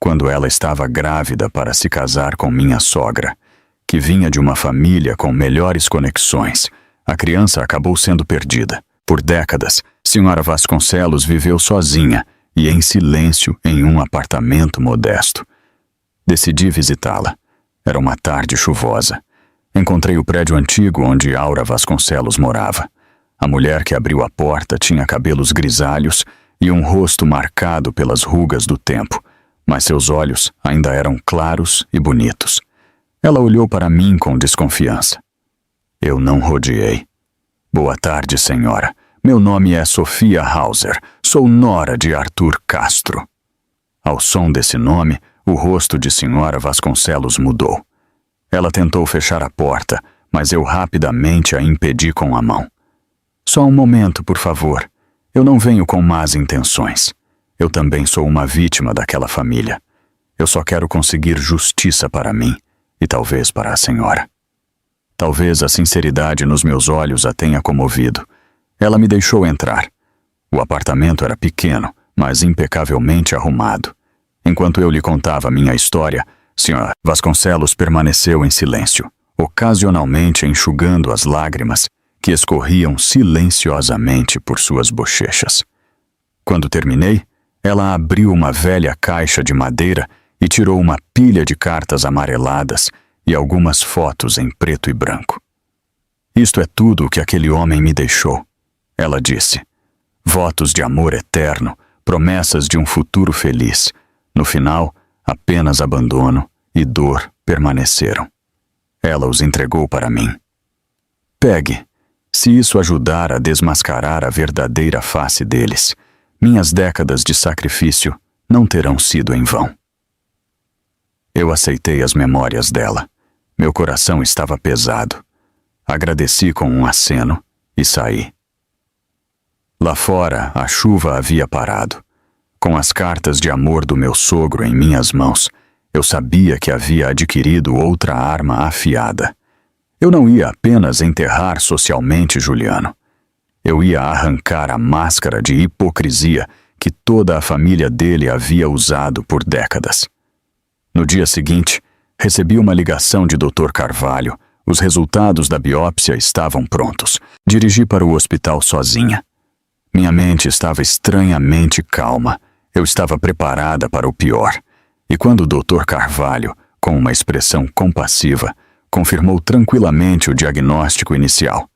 quando ela estava grávida para se casar com minha sogra, que vinha de uma família com melhores conexões. A criança acabou sendo perdida. Por décadas, Sra. Vasconcelos viveu sozinha e em silêncio em um apartamento modesto. Decidi visitá-la. Era uma tarde chuvosa. Encontrei o prédio antigo onde Aura Vasconcelos morava. A mulher que abriu a porta tinha cabelos grisalhos e um rosto marcado pelas rugas do tempo, mas seus olhos ainda eram claros e bonitos. Ela olhou para mim com desconfiança. Eu não rodeei. Boa tarde, senhora. Meu nome é Sofia Hauser. Sou nora de Arthur Castro. Ao som desse nome, o rosto de Sra. Vasconcelos mudou. Ela tentou fechar a porta, mas eu rapidamente a impedi com a mão. Só um momento, por favor. Eu não venho com más intenções. Eu também sou uma vítima daquela família. Eu só quero conseguir justiça para mim e talvez para a senhora. Talvez a sinceridade nos meus olhos a tenha comovido. Ela me deixou entrar. O apartamento era pequeno, mas impecavelmente arrumado. Enquanto eu lhe contava minha história, Sra. Vasconcelos permaneceu em silêncio, ocasionalmente enxugando as lágrimas que escorriam silenciosamente por suas bochechas. Quando terminei, ela abriu uma velha caixa de madeira e tirou uma pilha de cartas amareladas e algumas fotos em preto e branco. Isto é tudo o que aquele homem me deixou, ela disse. Votos de amor eterno, promessas de um futuro feliz. No final, apenas abandono e dor permaneceram. Ela os entregou para mim. Pegue, se isso ajudar a desmascarar a verdadeira face deles, minhas décadas de sacrifício não terão sido em vão. Eu aceitei as memórias dela. Meu coração estava pesado. Agradeci com um aceno e saí. Lá fora, a chuva havia parado. Com as cartas de amor do meu sogro em minhas mãos, eu sabia que havia adquirido outra arma afiada. Eu não ia apenas enterrar socialmente Juliano. Eu ia arrancar a máscara de hipocrisia que toda a família dele havia usado por décadas. No dia seguinte, recebi uma ligação de Dr. Carvalho. Os resultados da biópsia estavam prontos. Dirigi para o hospital sozinha. Minha mente estava estranhamente calma. Eu estava preparada para o pior. E quando o Dr. Carvalho, com uma expressão compassiva, confirmou tranquilamente o diagnóstico inicial.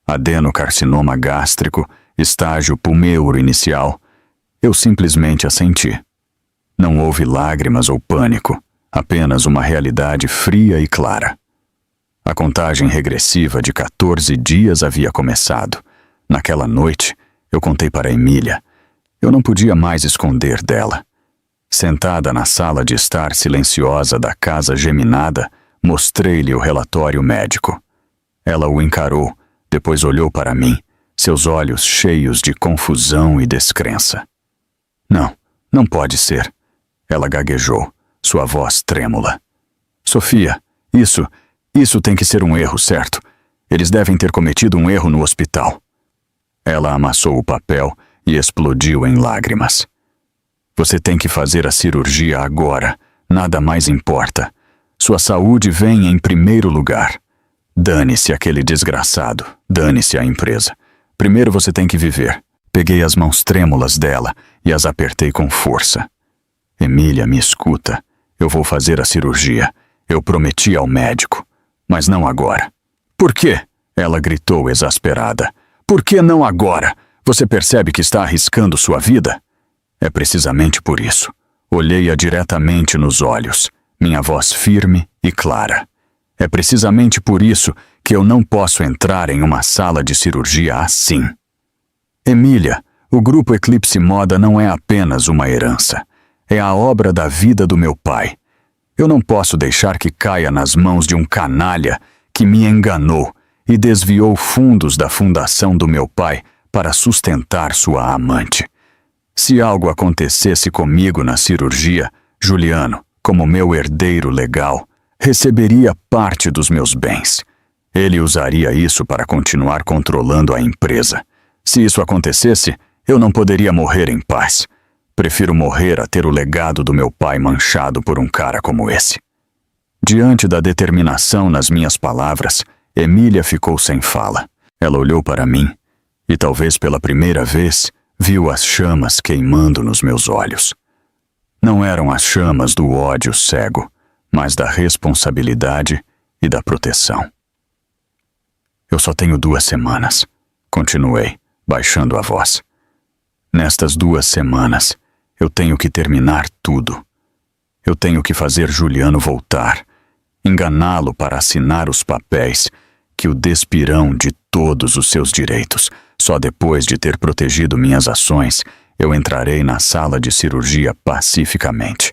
Adenocarcinoma gástrico, estágio pulmeuro inicial, eu simplesmente assenti. Não houve lágrimas ou pânico, apenas uma realidade fria e clara. A contagem regressiva de 14 dias havia começado. Naquela noite, eu contei para Emília. Eu não podia mais esconder dela. Sentada na sala de estar silenciosa da casa geminada, mostrei-lhe o relatório médico. Ela o encarou, depois olhou para mim, seus olhos cheios de confusão e descrença. Não pode ser. Ela gaguejou, sua voz trêmula. Sofia, isso tem que ser um erro, certo? Eles devem ter cometido um erro no hospital. Ela amassou o papel e explodiu em lágrimas. Você tem que fazer a cirurgia agora. Nada mais importa. Sua saúde vem em primeiro lugar. Dane-se aquele desgraçado. Dane-se a empresa. Primeiro você tem que viver. Peguei as mãos trêmulas dela e as apertei com força. Emília, me escuta. Eu vou fazer a cirurgia. Eu prometi ao médico. Mas não agora. Por quê? Ela gritou exasperada. Por que não agora? Você percebe que está arriscando sua vida? É precisamente por isso. Olhei-a diretamente nos olhos, minha voz firme e clara. É precisamente por isso que eu não posso entrar em uma sala de cirurgia assim. Emília, o Grupo Eclipse Moda não é apenas uma herança. É a obra da vida do meu pai. Eu não posso deixar que caia nas mãos de um canalha que me enganou e desviou fundos da fundação do meu pai para sustentar sua amante. Se algo acontecesse comigo na cirurgia, Juliano, como meu herdeiro legal, receberia parte dos meus bens. Ele usaria isso para continuar controlando a empresa. Se isso acontecesse, eu não poderia morrer em paz. Prefiro morrer a ter o legado do meu pai manchado por um cara como esse. Diante da determinação nas minhas palavras, Emília ficou sem fala. Ela olhou para mim e talvez pela primeira vez viu as chamas queimando nos meus olhos. Não eram as chamas do ódio cego, mas da responsabilidade e da proteção. Eu só tenho 2 semanas, continuei, baixando a voz. Nestas 2 semanas, eu tenho que terminar tudo. Eu tenho que fazer Juliano voltar, enganá-lo para assinar os papéis que o despirão de todos os seus direitos. Só depois de ter protegido minhas ações, eu entrarei na sala de cirurgia pacificamente.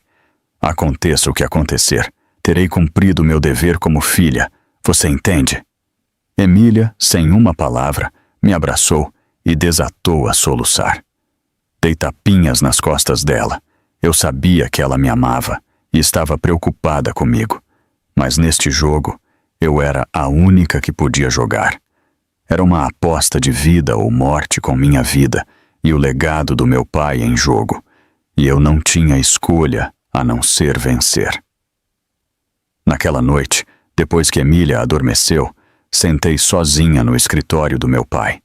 Aconteça o que acontecer, terei cumprido meu dever como filha. Você entende? Emília, sem uma palavra, me abraçou e desatou a soluçar. Dei tapinhas nas costas dela. Eu sabia que ela me amava e estava preocupada comigo. Mas neste jogo, eu era a única que podia jogar. Era uma aposta de vida ou morte com minha vida e o legado do meu pai em jogo. E eu não tinha escolha a não ser vencer. Naquela noite, depois que Emília adormeceu, sentei sozinha no escritório do meu pai.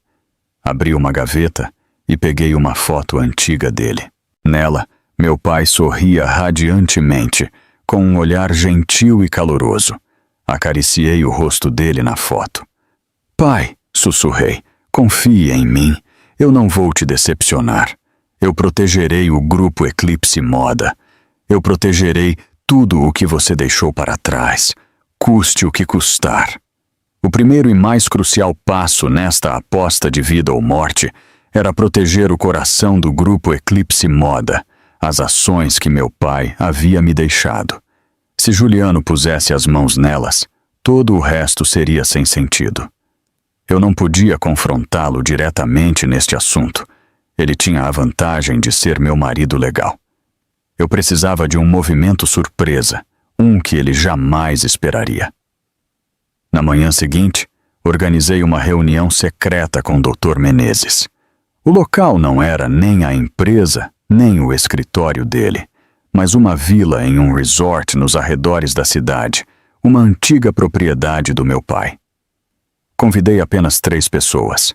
Abri uma gaveta e peguei uma foto antiga dele. Nela, meu pai sorria radiantemente, com um olhar gentil e caloroso. Acariciei o rosto dele na foto. Pai, sussurrei, confie em mim. Eu não vou te decepcionar. Eu protegerei o Grupo Eclipse Moda. Eu protegerei tudo o que você deixou para trás, custe o que custar. O primeiro e mais crucial passo nesta aposta de vida ou morte era proteger o coração do Grupo Eclipse Moda, as ações que meu pai havia me deixado. Se Juliano pusesse as mãos nelas, todo o resto seria sem sentido. Eu não podia confrontá-lo diretamente neste assunto. Ele tinha a vantagem de ser meu marido legal. Eu precisava de um movimento surpresa, um que ele jamais esperaria. Na manhã seguinte, organizei uma reunião secreta com o Dr. Menezes. O local não era nem a empresa, nem o escritório dele, mas uma vila em um resort nos arredores da cidade, uma antiga propriedade do meu pai. Convidei apenas 3 pessoas.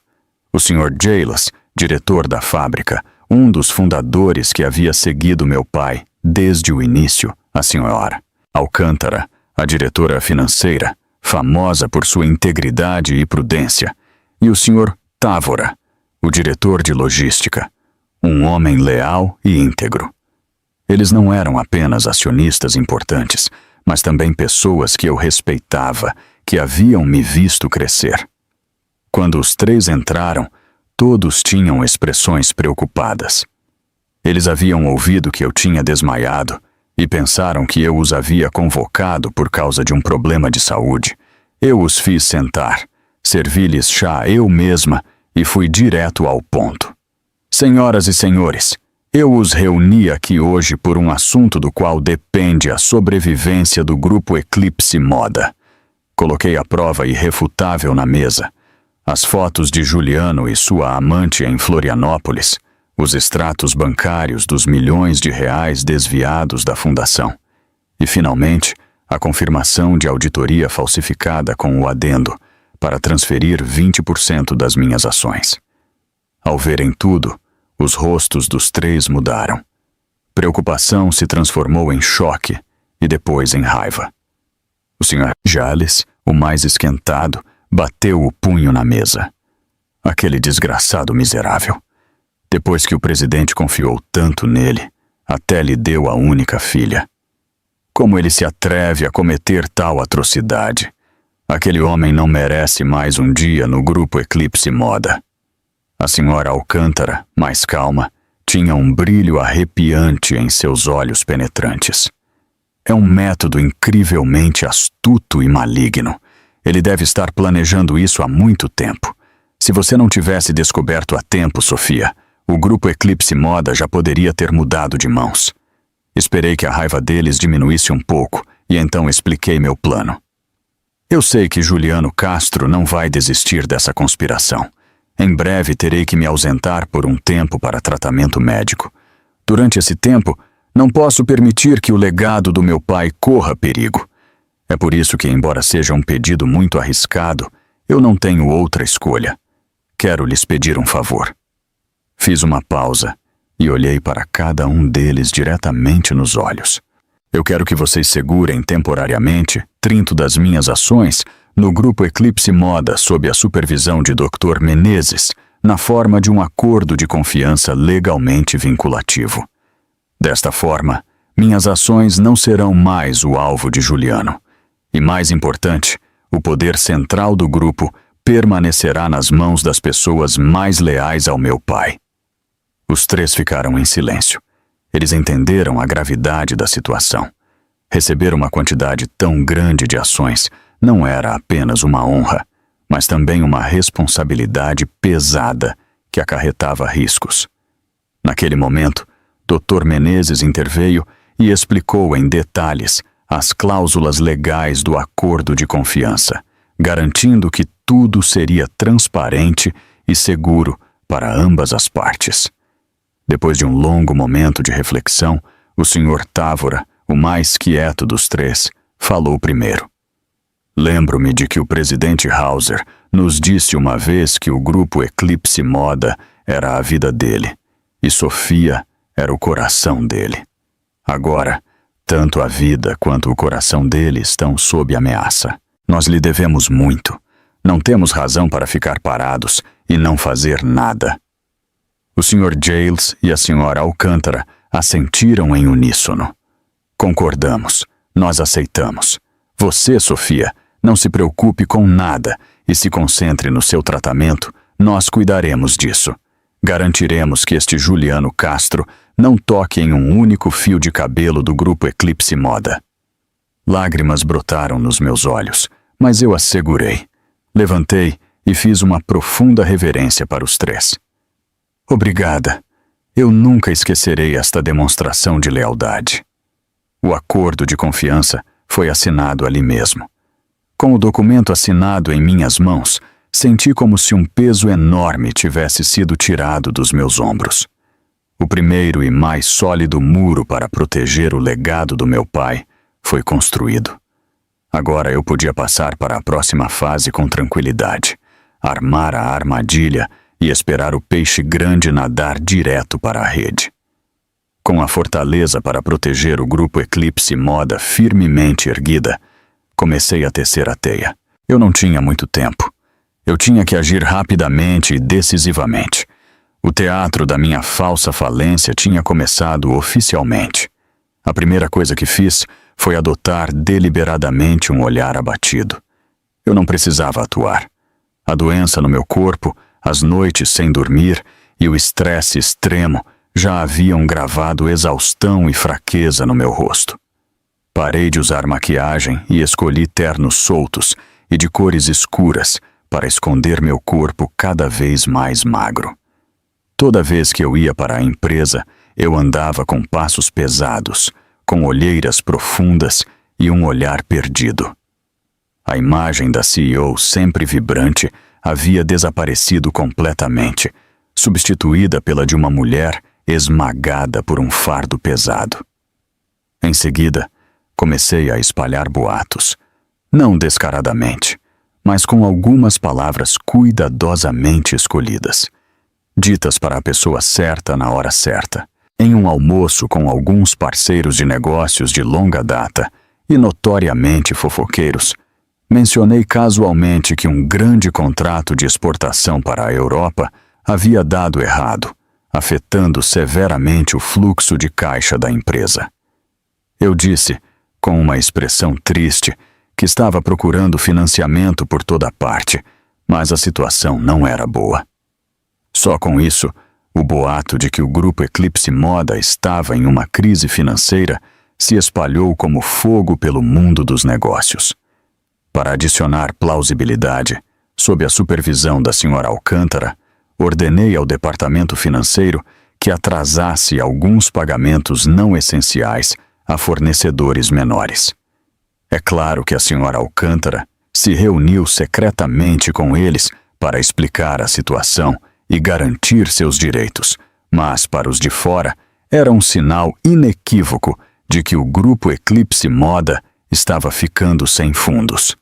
O Sr. Jailas, diretor da fábrica, um dos fundadores que havia seguido meu pai desde o início, a Sra. Alcântara, a diretora financeira, famosa por sua integridade e prudência, e o Sr. Távora, o diretor de logística, um homem leal e íntegro. Eles não eram apenas acionistas importantes, mas também pessoas que eu respeitava, que haviam me visto crescer. Quando os 3 entraram, todos tinham expressões preocupadas. Eles haviam ouvido que eu tinha desmaiado e pensaram que eu os havia convocado por causa de um problema de saúde. Eu os fiz sentar, servi-lhes chá eu mesma e fui direto ao ponto. Senhoras e senhores, eu os reuni aqui hoje por um assunto do qual depende a sobrevivência do Grupo Eclipse Moda. Coloquei a prova irrefutável na mesa. As fotos de Juliano e sua amante em Florianópolis, os extratos bancários dos milhões de reais desviados da fundação. E, finalmente, a confirmação de auditoria falsificada com o adendo para transferir 20% das minhas ações. Ao verem tudo, os rostos dos 3 mudaram. Preocupação se transformou em choque e depois em raiva. O Sr. Jales, o mais esquentado, bateu o punho na mesa. Aquele desgraçado miserável. Depois que o presidente confiou tanto nele, até lhe deu a única filha. Como ele se atreve a cometer tal atrocidade? Aquele homem não merece mais um dia no Grupo Eclipse Moda. A senhora Alcântara, mais calma, tinha um brilho arrepiante em seus olhos penetrantes. É um método incrivelmente astuto e maligno. Ele deve estar planejando isso há muito tempo. Se você não tivesse descoberto a tempo, Sofia, o Grupo Eclipse Moda já poderia ter mudado de mãos. Esperei que a raiva deles diminuísse um pouco e então expliquei meu plano. Eu sei que Juliano Castro não vai desistir dessa conspiração. Em breve terei que me ausentar por um tempo para tratamento médico. Durante esse tempo, não posso permitir que o legado do meu pai corra perigo. É por isso que, embora seja um pedido muito arriscado, eu não tenho outra escolha. quero lhes pedir um favor. Fiz uma pausa e olhei para cada um deles diretamente nos olhos. Eu quero que vocês segurem temporariamente 30 das minhas ações no Grupo Eclipse Moda sob a supervisão de Dr. Menezes, na forma de um acordo de confiança legalmente vinculativo. Desta forma, minhas ações não serão mais o alvo de Juliano. E mais importante, o poder central do grupo permanecerá nas mãos das pessoas mais leais ao meu pai. Os três ficaram em silêncio. Eles entenderam a gravidade da situação. Receber uma quantidade tão grande de ações não era apenas uma honra, mas também uma responsabilidade pesada que acarretava riscos. Naquele momento, Dr. Menezes interveio e explicou em detalhes as cláusulas legais do acordo de confiança, garantindo que tudo seria transparente e seguro para ambas as partes. Depois de um longo momento de reflexão, o Sr. Távora, o mais quieto dos três, falou primeiro. Lembro-me de que o presidente Hauser nos disse uma vez que o Grupo Eclipse Moda era a vida dele, e Sofia era o coração dele. Agora, tanto a vida quanto o coração dele estão sob ameaça. Nós lhe devemos muito. Não temos razão para ficar parados e não fazer nada. O Sr. Giles e a Sra. Alcântara assentiram em uníssono. Concordamos. Nós aceitamos. Você, Sofia, não se preocupe com nada e se concentre no seu tratamento. Nós cuidaremos disso. Garantiremos que este Juliano Castro não toque em um único fio de cabelo do Grupo Eclipse Moda. Lágrimas brotaram nos meus olhos, mas eu as segurei. Levantei e fiz uma profunda reverência para os três. Obrigada. Eu nunca esquecerei esta demonstração de lealdade. O acordo de confiança foi assinado ali mesmo. Com o documento assinado em minhas mãos, senti como se um peso enorme tivesse sido tirado dos meus ombros. O primeiro e mais sólido muro para proteger o legado do meu pai foi construído. Agora eu podia passar para a próxima fase com tranquilidade, armar a armadilha e esperar o peixe grande nadar direto para a rede. Com a fortaleza para proteger o Grupo Eclipse Moda firmemente erguida, comecei a tecer a teia. Eu não tinha muito tempo. Eu tinha que agir rapidamente e decisivamente. O teatro da minha falsa falência tinha começado oficialmente. A primeira coisa que fiz foi adotar deliberadamente um olhar abatido. Eu não precisava atuar. A doença no meu corpo, as noites sem dormir e o estresse extremo já haviam gravado exaustão e fraqueza no meu rosto. Parei de usar maquiagem e escolhi ternos soltos e de cores escuras para esconder meu corpo cada vez mais magro. Toda vez que eu ia para a empresa, eu andava com passos pesados, com olheiras profundas e um olhar perdido. A imagem da CEO sempre vibrante havia desaparecido completamente, substituída pela de uma mulher esmagada por um fardo pesado. Em seguida, comecei a espalhar boatos, não descaradamente, mas com algumas palavras cuidadosamente escolhidas, ditas para a pessoa certa na hora certa, em um almoço com alguns parceiros de negócios de longa data e notoriamente fofoqueiros. Mencionei casualmente que um grande contrato de exportação para a Europa havia dado errado, afetando severamente o fluxo de caixa da empresa. Eu disse, com uma expressão triste, que estava procurando financiamento por toda parte, mas a situação não era boa. Só com isso, o boato de que o Grupo Eclipse Moda estava em uma crise financeira se espalhou como fogo pelo mundo dos negócios. Para adicionar plausibilidade, sob a supervisão da Sra. Alcântara, ordenei ao departamento financeiro que atrasasse alguns pagamentos não essenciais a fornecedores menores. É claro que a Sra. Alcântara se reuniu secretamente com eles para explicar a situação e garantir seus direitos, mas para os de fora era um sinal inequívoco de que o Grupo Eclipse Moda estava ficando sem fundos.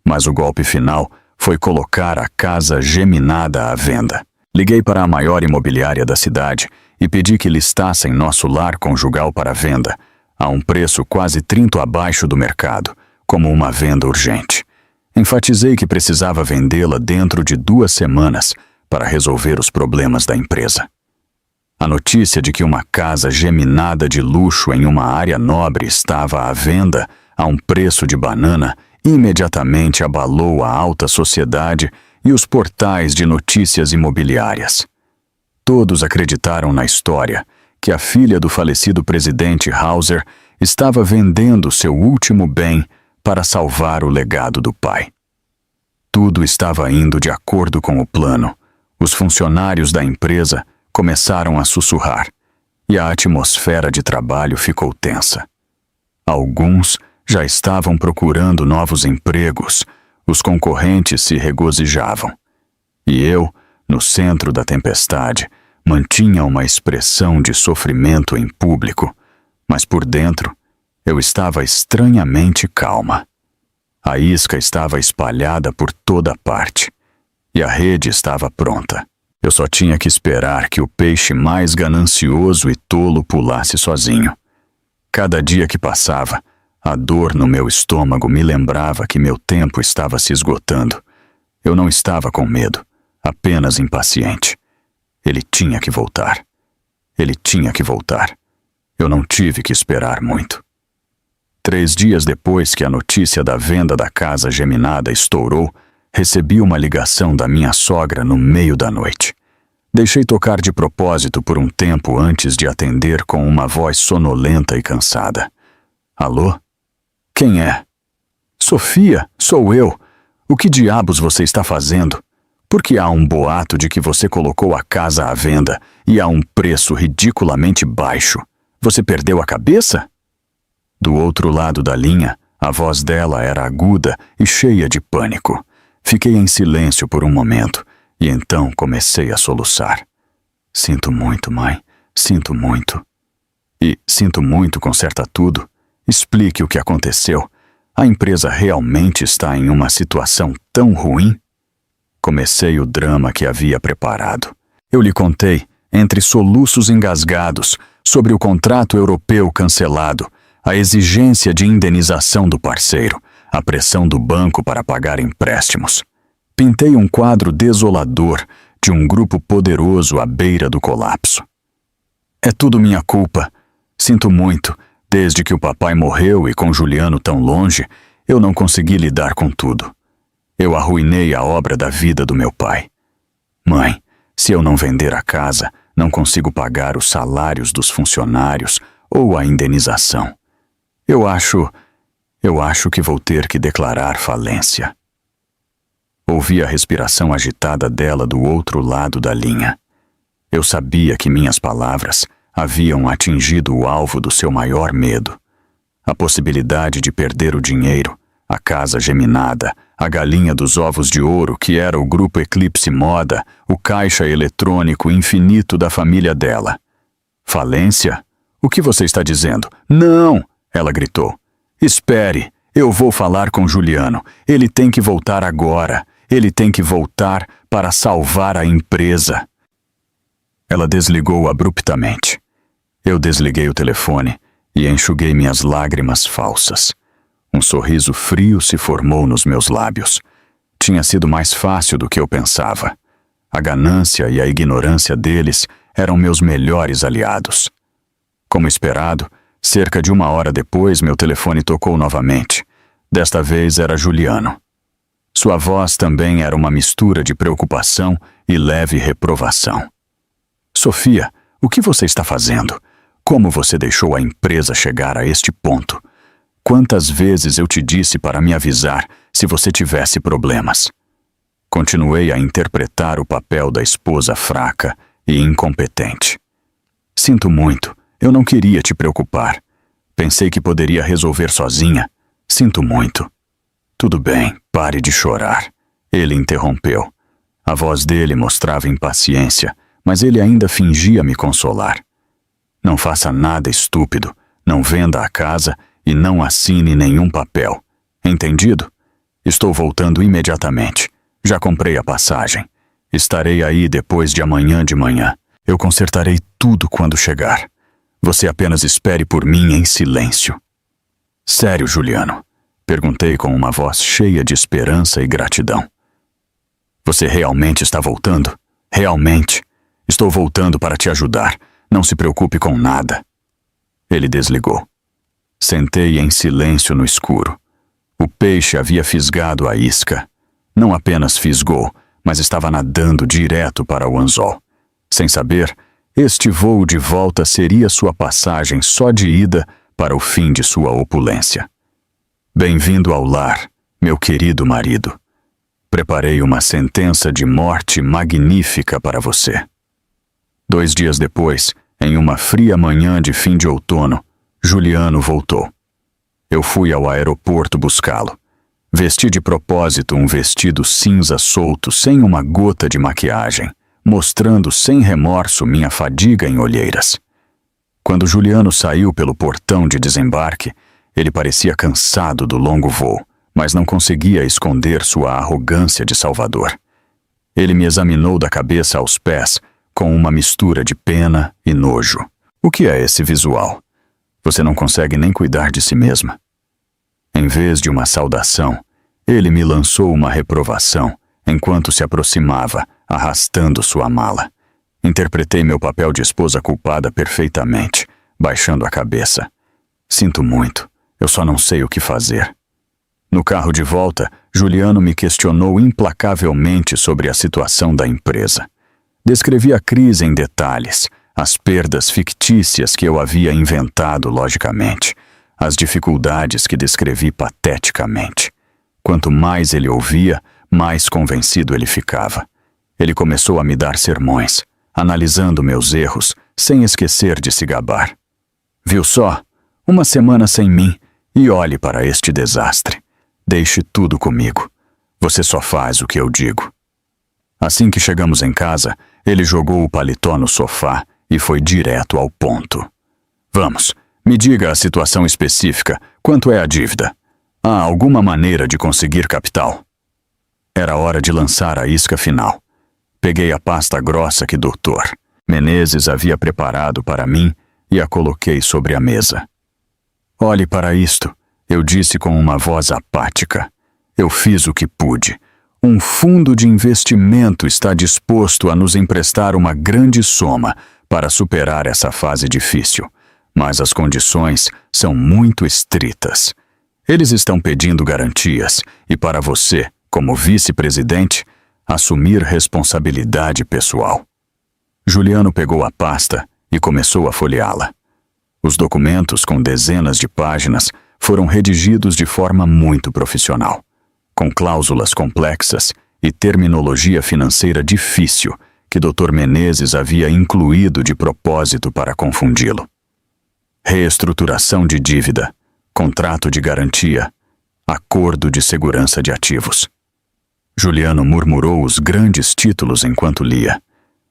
Mas o golpe final foi colocar a casa geminada à venda. Liguei para a maior imobiliária da cidade e pedi que listassem nosso lar conjugal para venda, a um preço quase 30 abaixo do mercado, como uma venda urgente. Enfatizei que precisava vendê-la dentro de 2 semanas para resolver os problemas da empresa. A notícia de que uma casa geminada de luxo em uma área nobre estava à venda a um preço de banana imediatamente abalou a alta sociedade e os portais de notícias imobiliárias. Todos acreditaram na história que a filha do falecido presidente Hauser estava vendendo seu último bem para salvar o legado do pai. Tudo estava indo de acordo com o plano. Os funcionários da empresa começaram a sussurrar e a atmosfera de trabalho ficou tensa. Alguns já estavam procurando novos empregos, os concorrentes se regozijavam. E eu, no centro da tempestade, mantinha uma expressão de sofrimento em público, mas por dentro eu estava estranhamente calma. A isca estava espalhada por toda parte e a rede estava pronta. Eu só tinha que esperar que o peixe mais ganancioso e tolo pulasse sozinho. Cada dia que passava, a dor no meu estômago me lembrava que meu tempo estava se esgotando. Eu não estava com medo, apenas impaciente. Ele tinha que voltar. Ele tinha que voltar. Eu não tive que esperar muito. 3 dias depois que a notícia da venda da casa geminada estourou, recebi uma ligação da minha sogra no meio da noite. Deixei tocar de propósito por um tempo antes de atender com uma voz sonolenta e cansada. Alô? Quem é? Sofia, sou eu. O que diabos você está fazendo? Por que há um boato de que você colocou a casa à venda e a um preço ridiculamente baixo? Você perdeu a cabeça? Do outro lado da linha, a voz dela era aguda e cheia de pânico. Fiquei em silêncio por um momento e então comecei a soluçar. Sinto muito, mãe. Sinto muito. E sinto muito conserta tudo. Explique o que aconteceu. A empresa realmente está em uma situação tão ruim? Comecei o drama que havia preparado. Eu lhe contei, entre soluços engasgados, sobre o contrato europeu cancelado, a exigência de indenização do parceiro, a pressão do banco para pagar empréstimos. Pintei um quadro desolador de um grupo poderoso à beira do colapso. É tudo minha culpa. Sinto muito. Desde que o papai morreu e com Juliano tão longe, eu não consegui lidar com tudo. Eu arruinei a obra da vida do meu pai. Mãe, se eu não vender a casa, não consigo pagar os salários dos funcionários ou a indenização. Eu acho que vou ter que declarar falência. Ouvi a respiração agitada dela do outro lado da linha. Eu sabia que minhas palavras haviam atingido o alvo do seu maior medo. A possibilidade de perder o dinheiro, a casa geminada, a galinha dos ovos de ouro que era o grupo Eclipse Moda, o caixa eletrônico infinito da família dela. Falência? O que você está dizendo? Não! Ela gritou. Espere, eu vou falar com Juliano. Ele tem que voltar agora. Ele tem que voltar para salvar a empresa. Ela desligou abruptamente. Eu desliguei o telefone e enxuguei minhas lágrimas falsas. Um sorriso frio se formou nos meus lábios. Tinha sido mais fácil do que eu pensava. A ganância e a ignorância deles eram meus melhores aliados. Como esperado, cerca de 1 hora depois, meu telefone tocou novamente. Desta vez era Juliano. Sua voz também era uma mistura de preocupação e leve reprovação. Sofia, o que você está fazendo? Como você deixou a empresa chegar a este ponto? Quantas vezes eu te disse para me avisar se você tivesse problemas? Continuei a interpretar o papel da esposa fraca e incompetente. Sinto muito, eu não queria te preocupar. Pensei que poderia resolver sozinha. Sinto muito. Tudo bem, pare de chorar. Ele interrompeu. A voz dele mostrava impaciência, mas ele ainda fingia me consolar. Não faça nada estúpido, não venda a casa e não assine nenhum papel. Entendido? Estou voltando imediatamente. Já comprei a passagem. Estarei aí depois de amanhã de manhã. Eu consertarei tudo quando chegar. Você apenas espere por mim em silêncio. Sério, Juliano? Perguntei com uma voz cheia de esperança e gratidão. Você realmente está voltando? Realmente. Estou voltando para te ajudar. Não se preocupe com nada. Ele desligou. Sentei em silêncio no escuro. O peixe havia fisgado a isca. Não apenas fisgou, mas estava nadando direto para o anzol. Sem saber, este voo de volta seria sua passagem só de ida para o fim de sua opulência. Bem-vindo ao lar, meu querido marido. Preparei uma sentença de morte magnífica para você. 2 dias depois, em uma fria manhã de fim de outono, Juliano voltou. Eu fui ao aeroporto buscá-lo. Vesti de propósito um vestido cinza solto sem uma gota de maquiagem, mostrando sem remorso minha fadiga em olheiras. Quando Juliano saiu pelo portão de desembarque, ele parecia cansado do longo voo, mas não conseguia esconder sua arrogância de salvador. Ele me examinou da cabeça aos pés, com uma mistura de pena e nojo. O que é esse visual? Você não consegue nem cuidar de si mesma. Em vez de uma saudação, ele me lançou uma reprovação, enquanto se aproximava, arrastando sua mala. Interpretei meu papel de esposa culpada perfeitamente, baixando a cabeça. Sinto muito, eu só não sei o que fazer. No carro de volta, Juliano me questionou implacavelmente sobre a situação da empresa. Descrevi a crise em detalhes, as perdas fictícias que eu havia inventado logicamente, as dificuldades que descrevi pateticamente. Quanto mais ele ouvia, mais convencido ele ficava. Ele começou a me dar sermões, analisando meus erros, sem esquecer de se gabar. Viu só? 1 semana sem mim, e olhe para este desastre. Deixe tudo comigo. Você só faz o que eu digo. Assim que chegamos em casa, ele jogou o paletó no sofá e foi direto ao ponto. Vamos, me diga a situação específica. Quanto é a dívida? Há alguma maneira de conseguir capital? Era hora de lançar a isca final. Peguei a pasta grossa que Dr. Menezes havia preparado para mim e a coloquei sobre a mesa. Olhe para isto, eu disse com uma voz apática. Eu fiz o que pude. Um fundo de investimento está disposto a nos emprestar uma grande soma para superar essa fase difícil, mas as condições são muito estritas. Eles estão pedindo garantias e para você, como vice-presidente, assumir responsabilidade pessoal. Juliano pegou a pasta e começou a folheá-la. Os documentos, com dezenas de páginas, foram redigidos de forma muito profissional, com cláusulas complexas e terminologia financeira difícil que Dr. Menezes havia incluído de propósito para confundi-lo. Reestruturação de dívida, contrato de garantia, acordo de segurança de ativos. Juliano murmurou os grandes títulos enquanto lia.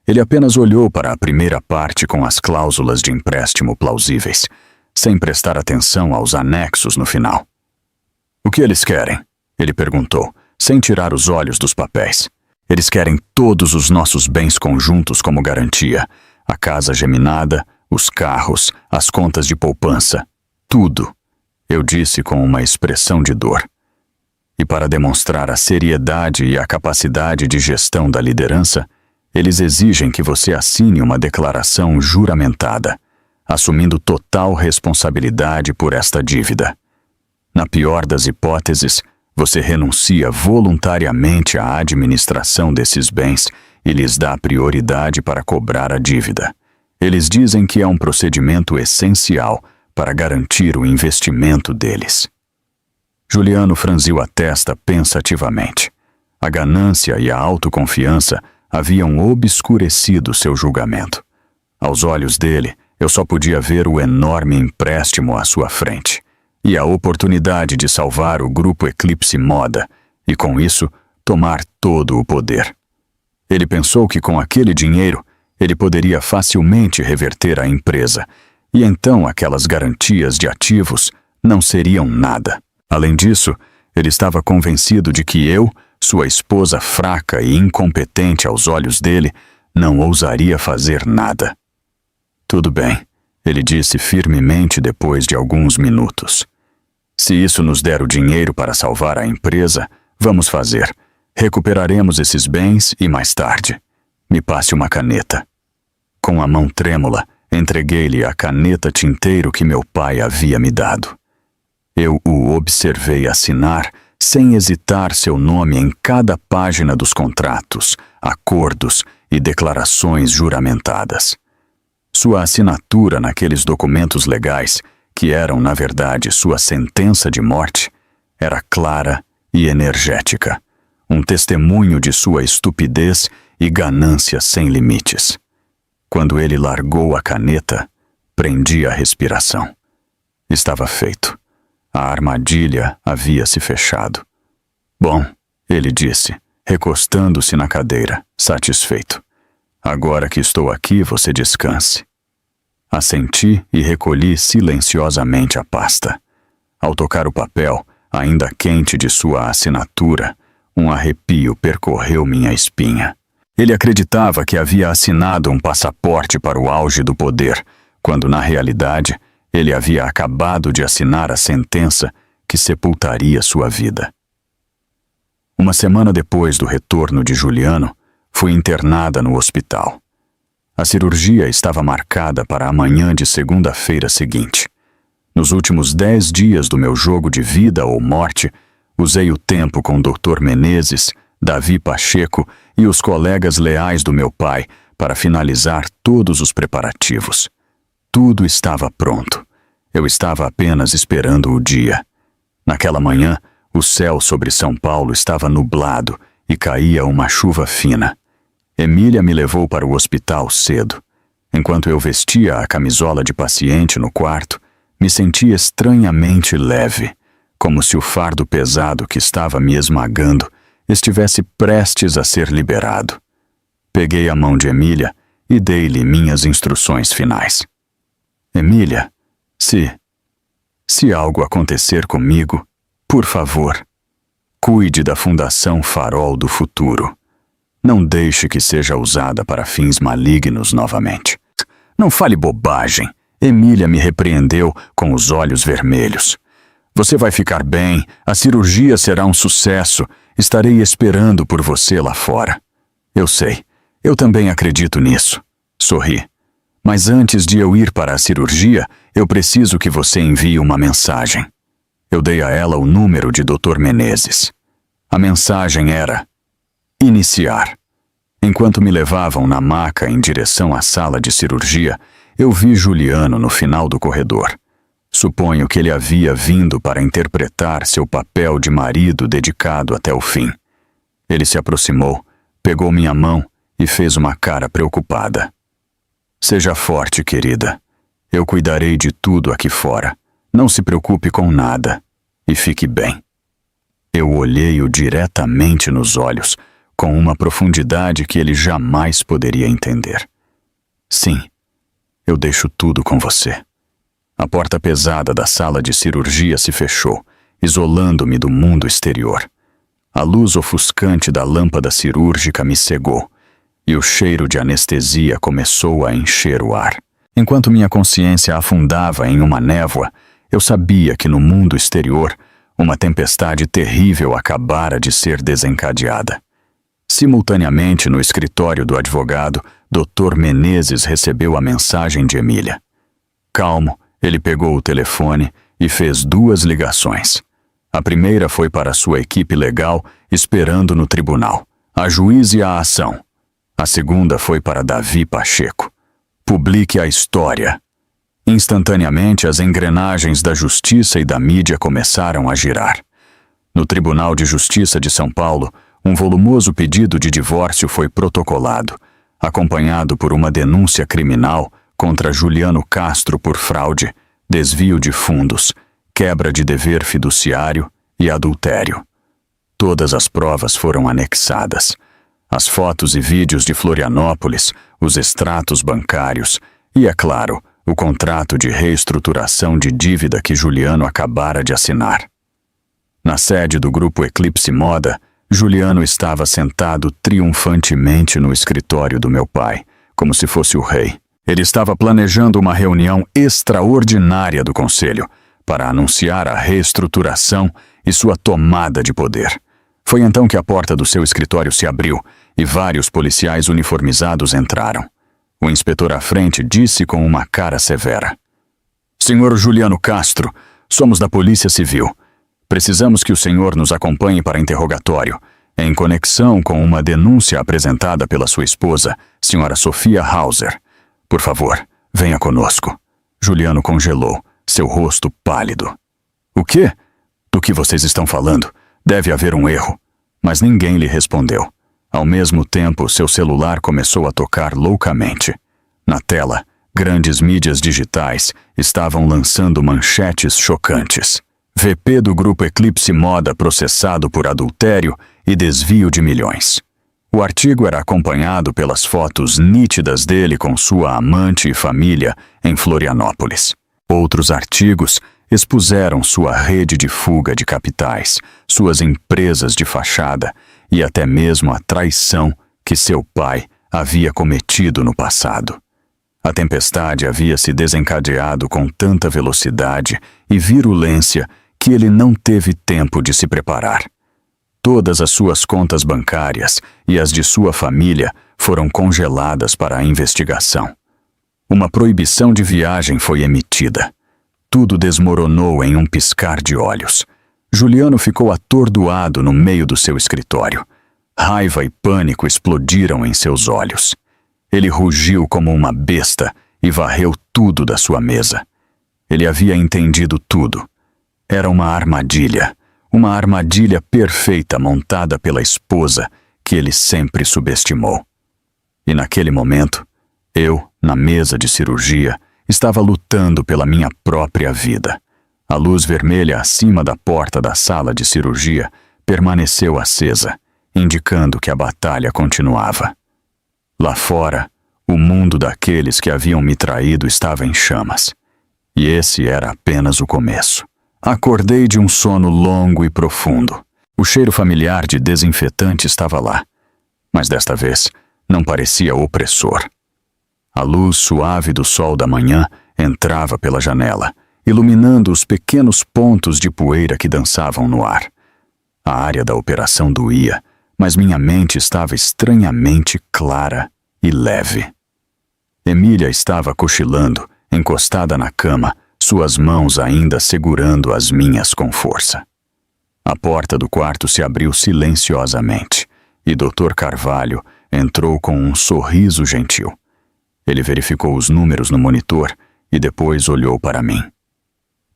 Ele apenas olhou para a primeira parte com as cláusulas de empréstimo plausíveis, sem prestar atenção aos anexos no final. O que eles querem? Ele perguntou, sem tirar os olhos dos papéis. Eles querem todos os nossos bens conjuntos como garantia, a casa geminada, os carros, as contas de poupança, tudo, eu disse com uma expressão de dor. E para demonstrar a seriedade e a capacidade de gestão da liderança, eles exigem que você assine uma declaração juramentada, assumindo total responsabilidade por esta dívida. Na pior das hipóteses, você renuncia voluntariamente à administração desses bens e lhes dá prioridade para cobrar a dívida. Eles dizem que é um procedimento essencial para garantir o investimento deles. Juliano franziu a testa pensativamente. A ganância e a autoconfiança haviam obscurecido seu julgamento. Aos olhos dele, eu só podia ver o enorme empréstimo à sua frente e a oportunidade de salvar o grupo Eclipse Moda e, com isso, tomar todo o poder. Ele pensou que com aquele dinheiro ele poderia facilmente reverter a empresa e então aquelas garantias de ativos não seriam nada. Além disso, ele estava convencido de que eu, sua esposa fraca e incompetente aos olhos dele, não ousaria fazer nada. Tudo bem, ele disse firmemente depois de alguns minutos. Se isso nos der o dinheiro para salvar a empresa, vamos fazer. Recuperaremos esses bens e mais tarde. Me passe uma caneta. Com a mão trêmula, entreguei-lhe a caneta tinteiro que meu pai havia me dado. Eu o observei assinar, sem hesitar, seu nome em cada página dos contratos, acordos e declarações juramentadas. Sua assinatura naqueles documentos legais, que eram, na verdade, sua sentença de morte, era clara e energética, um testemunho de sua estupidez e ganância sem limites. Quando ele largou a caneta, prendi a respiração. Estava feito. A armadilha havia se fechado. Bom, ele disse, recostando-se na cadeira, satisfeito. Agora que estou aqui, você descanse. Assenti e recolhi silenciosamente a pasta. Ao tocar o papel, ainda quente de sua assinatura, um arrepio percorreu minha espinha. Ele acreditava que havia assinado um passaporte para o auge do poder, quando, na realidade, ele havia acabado de assinar a sentença que sepultaria sua vida. Uma semana depois do retorno de Juliano, fui internada no hospital. A cirurgia estava marcada para a manhã de segunda-feira seguinte. Nos últimos 10 dias do meu jogo de vida ou morte, usei o tempo com Dr. Menezes, Davi Pacheco e os colegas leais do meu pai para finalizar todos os preparativos. Tudo estava pronto. Eu estava apenas esperando o dia. Naquela manhã, o céu sobre São Paulo estava nublado e caía uma chuva fina. Emília me levou para o hospital cedo. Enquanto eu vestia a camisola de paciente no quarto, me senti estranhamente leve, como se o fardo pesado que estava me esmagando estivesse prestes a ser liberado. Peguei a mão de Emília e dei-lhe minhas instruções finais. Emília, se algo acontecer comigo, por favor, cuide da Fundação Farol do Futuro. Não deixe que seja usada para fins malignos novamente. Não fale bobagem. Emília me repreendeu com os olhos vermelhos. Você vai ficar bem, a cirurgia será um sucesso, estarei esperando por você lá fora. Eu sei, eu também acredito nisso. Sorri. Mas antes de eu ir para a cirurgia, eu preciso que você envie uma mensagem. Eu dei a ela o número de Dr. Menezes. A mensagem era: iniciar. Enquanto me levavam na maca em direção à sala de cirurgia, eu vi Juliano no final do corredor. Suponho que ele havia vindo para interpretar seu papel de marido dedicado até o fim. Ele se aproximou, pegou minha mão e fez uma cara preocupada. Seja forte, querida. Eu cuidarei de tudo aqui fora. Não se preocupe com nada. E fique bem. Eu olhei-o diretamente nos olhos, com uma profundidade que ele jamais poderia entender. Sim, eu deixo tudo com você. A porta pesada da sala de cirurgia se fechou, isolando-me do mundo exterior. A luz ofuscante da lâmpada cirúrgica me cegou, e o cheiro de anestesia começou a encher o ar. Enquanto minha consciência afundava em uma névoa, eu sabia que no mundo exterior, uma tempestade terrível acabara de ser desencadeada. Simultaneamente, no escritório do advogado, Dr. Menezes recebeu a mensagem de Emília. Calmo, ele pegou o telefone e fez 2 ligações. A primeira foi para sua equipe legal, esperando no tribunal. Ajuize a ação. A segunda foi para Davi Pacheco. Publique a história. Instantaneamente, as engrenagens da justiça e da mídia começaram a girar. No Tribunal de Justiça de São Paulo, um volumoso pedido de divórcio foi protocolado, acompanhado por uma denúncia criminal contra Juliano Castro por fraude, desvio de fundos, quebra de dever fiduciário e adultério. Todas as provas foram anexadas. As fotos e vídeos de Florianópolis, os extratos bancários e, é claro, o contrato de reestruturação de dívida que Juliano acabara de assinar. Na sede do Grupo Eclipse Moda, Juliano estava sentado triunfantemente no escritório do meu pai, como se fosse o rei. Ele estava planejando uma reunião extraordinária do conselho para anunciar a reestruturação e sua tomada de poder. Foi então que a porta do seu escritório se abriu e vários policiais uniformizados entraram. O inspetor à frente disse com uma cara severa: "Senhor Juliano Castro, somos da Polícia Civil. Precisamos que o senhor nos acompanhe para interrogatório, em conexão com uma denúncia apresentada pela sua esposa, senhora Sofia Hauser. Por favor, venha conosco." Juliano congelou, seu rosto pálido. "O quê? Do que vocês estão falando? Deve haver um erro." Mas ninguém lhe respondeu. Ao mesmo tempo, seu celular começou a tocar loucamente. Na tela, grandes mídias digitais estavam lançando manchetes chocantes. VP do grupo Eclipse Moda processado por adultério e desvio de milhões. O artigo era acompanhado pelas fotos nítidas dele com sua amante e família em Florianópolis. Outros artigos expuseram sua rede de fuga de capitais, suas empresas de fachada e até mesmo a traição que seu pai havia cometido no passado. A tempestade havia se desencadeado com tanta velocidade e virulência que ele não teve tempo de se preparar. Todas as suas contas bancárias e as de sua família foram congeladas para a investigação. Uma proibição de viagem foi emitida. Tudo desmoronou em um piscar de olhos. Juliano ficou atordoado no meio do seu escritório. Raiva e pânico explodiram em seus olhos. Ele rugiu como uma besta e varreu tudo da sua mesa. Ele havia entendido tudo. Era uma armadilha perfeita montada pela esposa que ele sempre subestimou. E naquele momento, eu, na mesa de cirurgia, estava lutando pela minha própria vida. A luz vermelha acima da porta da sala de cirurgia permaneceu acesa, indicando que a batalha continuava. Lá fora, o mundo daqueles que haviam me traído estava em chamas. E esse era apenas o começo. Acordei de um sono longo e profundo. O cheiro familiar de desinfetante estava lá, mas desta vez não parecia opressor. A luz suave do sol da manhã entrava pela janela, iluminando os pequenos pontos de poeira que dançavam no ar. A área da operação doía, mas minha mente estava estranhamente clara e leve. Emília estava cochilando, encostada na cama, suas mãos ainda segurando as minhas com força. A porta do quarto se abriu silenciosamente e Dr. Carvalho entrou com um sorriso gentil. Ele verificou os números no monitor e depois olhou para mim.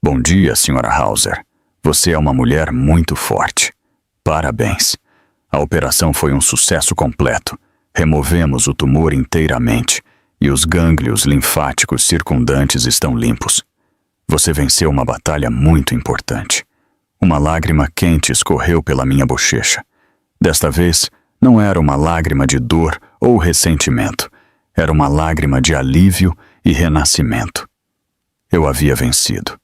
"Bom dia, Sra. Hauser. Você é uma mulher muito forte. Parabéns. A operação foi um sucesso completo. Removemos o tumor inteiramente e os gânglios linfáticos circundantes estão limpos. Você venceu uma batalha muito importante." Uma lágrima quente escorreu pela minha bochecha. Desta vez, não era uma lágrima de dor ou ressentimento. Era uma lágrima de alívio e renascimento. Eu havia vencido.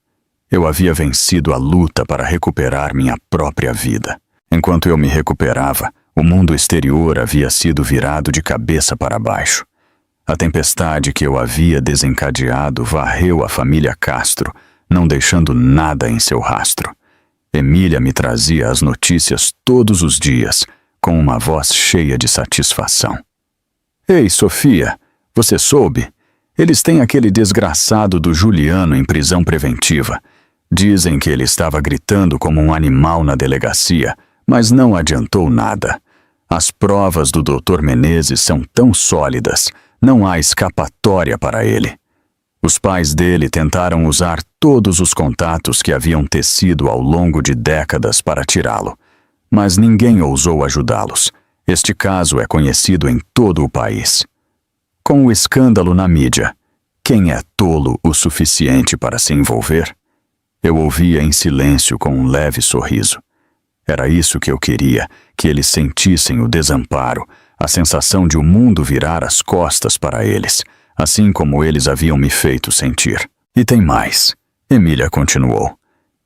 Eu havia vencido a luta para recuperar minha própria vida. Enquanto eu me recuperava, o mundo exterior havia sido virado de cabeça para baixo. A tempestade que eu havia desencadeado varreu a família Castro, não deixando nada em seu rastro. Emília me trazia as notícias todos os dias, com uma voz cheia de satisfação. "Ei, Sofia, você soube? Eles têm aquele desgraçado do Juliano em prisão preventiva. Dizem que ele estava gritando como um animal na delegacia, mas não adiantou nada. As provas do Dr. Menezes são tão sólidas, não há escapatória para ele. Os pais dele tentaram usar todos os contatos que haviam tecido ao longo de décadas para tirá-lo, mas ninguém ousou ajudá-los. Este caso é conhecido em todo o país. Com o escândalo na mídia, quem é tolo o suficiente para se envolver?" Eu ouvia em silêncio com um leve sorriso. Era isso que eu queria, que eles sentissem o desamparo, a sensação de o mundo virar as costas para eles, assim como eles haviam me feito sentir. "E tem mais", Emília continuou.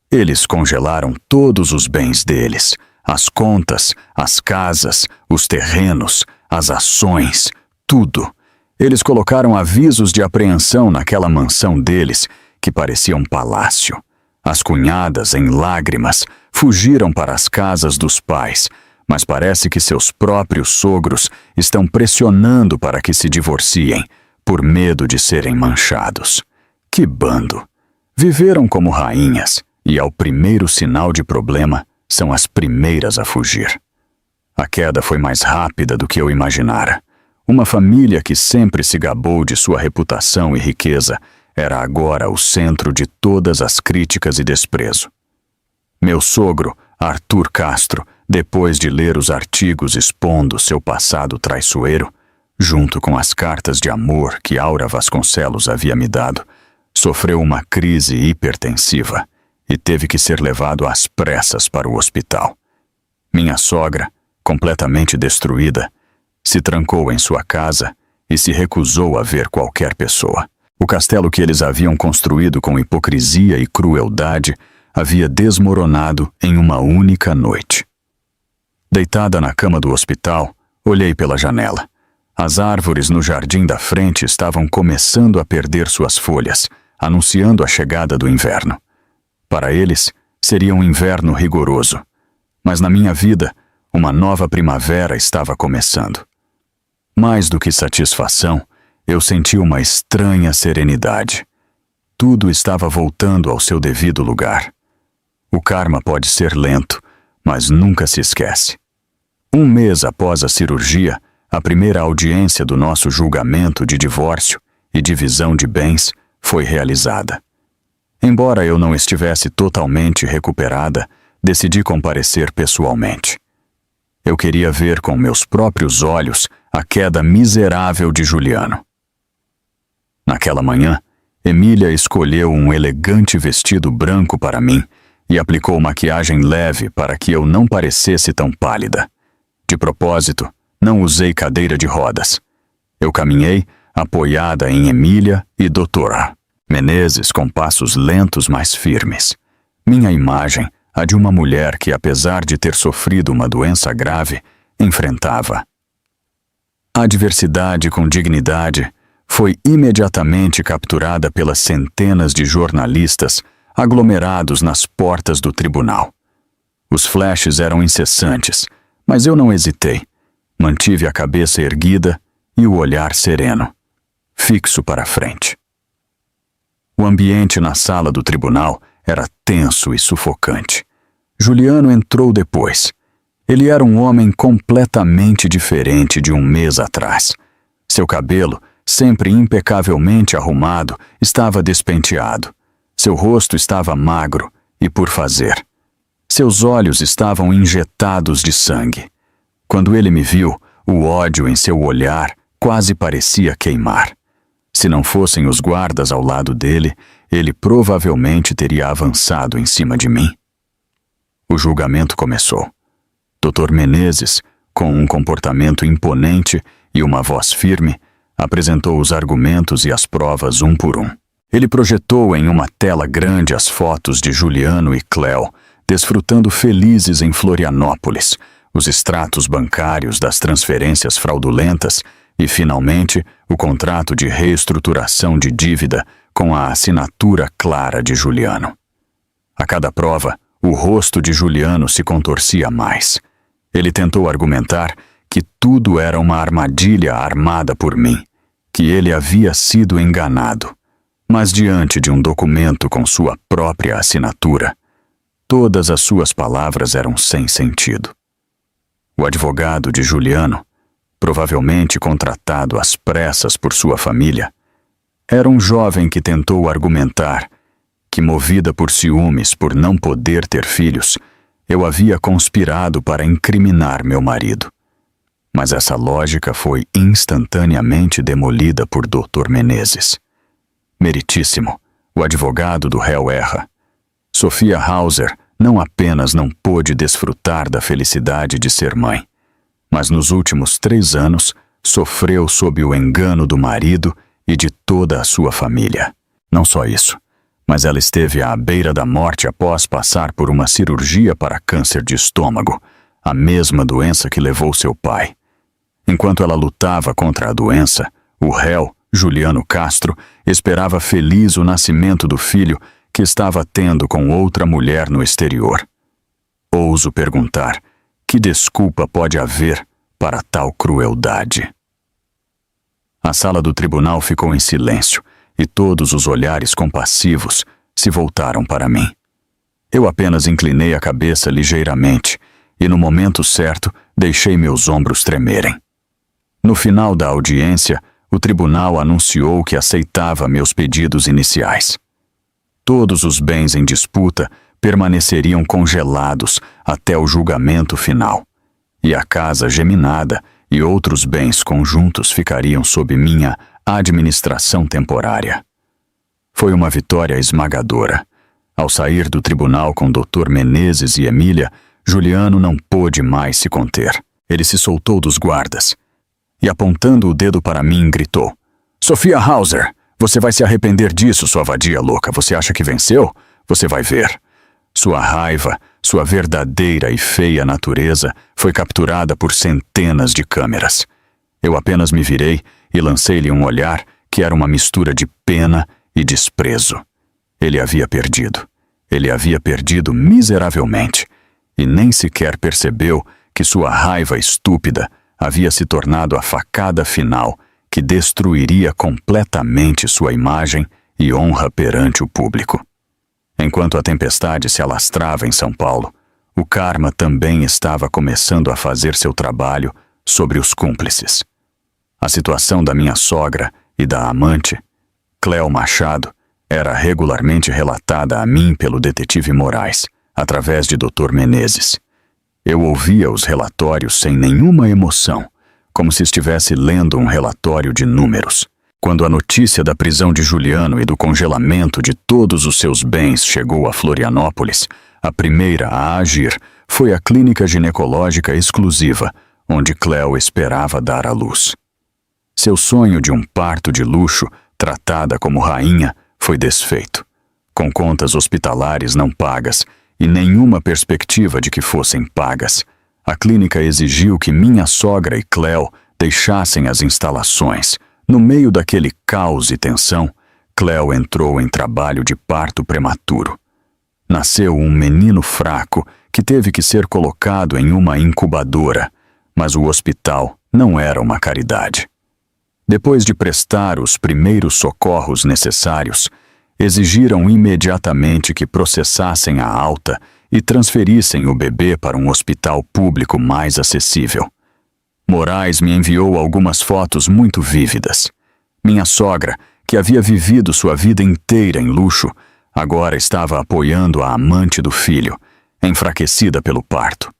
"Eles congelaram todos os bens deles, as contas, as casas, os terrenos, as ações, tudo. Eles colocaram avisos de apreensão naquela mansão deles, que parecia um palácio. As cunhadas, em lágrimas, fugiram para as casas dos pais, mas parece que seus próprios sogros estão pressionando para que se divorciem, por medo de serem manchados. Que bando! Viveram como rainhas, e ao primeiro sinal de problema, são as primeiras a fugir. A queda foi mais rápida do que eu imaginara. Uma família que sempre se gabou de sua reputação e riqueza era agora o centro de todas as críticas e desprezo. Meu sogro, Arthur Castro, depois de ler os artigos expondo seu passado traiçoeiro, junto com as cartas de amor que Aura Vasconcelos havia me dado, sofreu uma crise hipertensiva e teve que ser levado às pressas para o hospital. Minha sogra, completamente destruída, se trancou em sua casa e se recusou a ver qualquer pessoa. O castelo que eles haviam construído com hipocrisia e crueldade havia desmoronado em uma única noite. Deitada na cama do hospital, olhei pela janela. As árvores no jardim da frente estavam começando a perder suas folhas, anunciando a chegada do inverno. Para eles, seria um inverno rigoroso. Mas na minha vida, uma nova primavera estava começando. Mais do que satisfação, eu senti uma estranha serenidade. Tudo estava voltando ao seu devido lugar. O karma pode ser lento, mas nunca se esquece. Um mês após a cirurgia, a primeira audiência do nosso julgamento de divórcio e divisão de bens foi realizada. Embora eu não estivesse totalmente recuperada, decidi comparecer pessoalmente. Eu queria ver com meus próprios olhos a queda miserável de Juliano. Naquela manhã, Emília escolheu um elegante vestido branco para mim e aplicou maquiagem leve para que eu não parecesse tão pálida. De propósito, não usei cadeira de rodas. Eu caminhei apoiada em Emília e Dr. Menezes com passos lentos, mas firmes. Minha imagem, a de uma mulher que, apesar de ter sofrido uma doença grave, enfrentava a adversidade com dignidade, foi imediatamente capturada pelas centenas de jornalistas aglomerados nas portas do tribunal. Os flashes eram incessantes, mas eu não hesitei. Mantive a cabeça erguida e o olhar sereno, fixo para a frente. O ambiente na sala do tribunal era tenso e sufocante. Juliano entrou depois. Ele era um homem completamente diferente de um mês atrás. Seu cabelo, sempre impecavelmente arrumado, estava despenteado. Seu rosto estava magro e por fazer. Seus olhos estavam injetados de sangue. Quando ele me viu, o ódio em seu olhar quase parecia queimar. Se não fossem os guardas ao lado dele, ele provavelmente teria avançado em cima de mim. O julgamento começou. Dr. Menezes, com um comportamento imponente e uma voz firme, apresentou os argumentos e as provas um por um. Ele projetou em uma tela grande as fotos de Juliano e Cléo, desfrutando felizes em Florianópolis, os extratos bancários das transferências fraudulentas e, finalmente, o contrato de reestruturação de dívida com a assinatura clara de Juliano. A cada prova, o rosto de Juliano se contorcia mais. Ele tentou argumentar que tudo era uma armadilha armada por mim, que ele havia sido enganado. Mas diante de um documento com sua própria assinatura, todas as suas palavras eram sem sentido. O advogado de Juliano, provavelmente contratado às pressas por sua família, era um jovem que tentou argumentar que, movida por ciúmes por não poder ter filhos, eu havia conspirado para incriminar meu marido. Mas essa lógica foi instantaneamente demolida por Dr. Menezes. Meritíssimo, o advogado do réu erra. Sofia Hauser não apenas não pôde desfrutar da felicidade de ser mãe, mas nos últimos 3 anos sofreu sob o engano do marido e de toda a sua família. Não só isso, mas ela esteve à beira da morte após passar por uma cirurgia para câncer de estômago, a mesma doença que levou seu pai. Enquanto ela lutava contra a doença, o réu, Juliano Castro, esperava feliz o nascimento do filho que estava tendo com outra mulher no exterior. Ouso perguntar, que desculpa pode haver para tal crueldade? A sala do tribunal ficou em silêncio e todos os olhares compassivos se voltaram para mim. Eu apenas inclinei a cabeça ligeiramente e, no momento certo, deixei meus ombros tremerem. No final da audiência, o tribunal anunciou que aceitava meus pedidos iniciais. Todos os bens em disputa permaneceriam congelados até o julgamento final, e a casa geminada e outros bens conjuntos ficariam sob minha administração temporária. Foi uma vitória esmagadora. Ao sair do tribunal com Dr. Menezes e Emília, Juliano não pôde mais se conter. Ele se soltou dos guardas e, apontando o dedo para mim, gritou: "Sophia Hauser, você vai se arrepender disso, sua vadia louca. Você acha que venceu? Você vai ver." Sua raiva, sua verdadeira e feia natureza foi capturada por centenas de câmeras. Eu apenas me virei e lancei-lhe um olhar que era uma mistura de pena e desprezo. Ele havia perdido. Ele havia perdido miseravelmente e nem sequer percebeu que sua raiva estúpida havia se tornado a facada final que destruiria completamente sua imagem e honra perante o público. Enquanto a tempestade se alastrava em São Paulo, o karma também estava começando a fazer seu trabalho sobre os cúmplices. A situação da minha sogra e da amante, Cléo Machado, era regularmente relatada a mim pelo detetive Moraes, através de Dr. Menezes. Eu ouvia os relatórios sem nenhuma emoção, como se estivesse lendo um relatório de números. Quando a notícia da prisão de Juliano e do congelamento de todos os seus bens chegou a Florianópolis, a primeira a agir foi a clínica ginecológica exclusiva, onde Cléo esperava dar à luz. Seu sonho de um parto de luxo, tratada como rainha, foi desfeito. Com contas hospitalares não pagas e nenhuma perspectiva de que fossem pagas, a clínica exigiu que minha sogra e Cléo deixassem as instalações. No meio daquele caos e tensão, Cléo entrou em trabalho de parto prematuro. Nasceu um menino fraco que teve que ser colocado em uma incubadora, mas o hospital não era uma caridade. Depois de prestar os primeiros socorros necessários, exigiram imediatamente que processassem a alta e transferissem o bebê para um hospital público mais acessível. Moraes me enviou algumas fotos muito vívidas. Minha sogra, que havia vivido sua vida inteira em luxo, agora estava apoiando a amante do filho, enfraquecida pelo parto.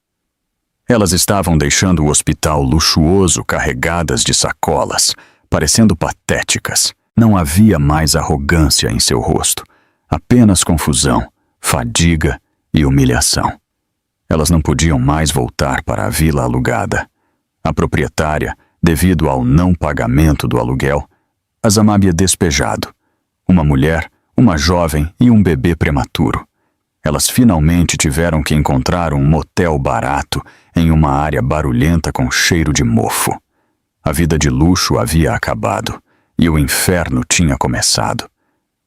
Elas estavam deixando o hospital luxuoso carregadas de sacolas, parecendo patéticas. Não havia mais arrogância em seu rosto, apenas confusão, fadiga e humilhação. Elas não podiam mais voltar para a vila alugada. A proprietária, devido ao não pagamento do aluguel, as havia despejado. Uma mulher, uma jovem e um bebê prematuro. Elas finalmente tiveram que encontrar um motel barato em uma área barulhenta com cheiro de mofo. A vida de luxo havia acabado e o inferno tinha começado.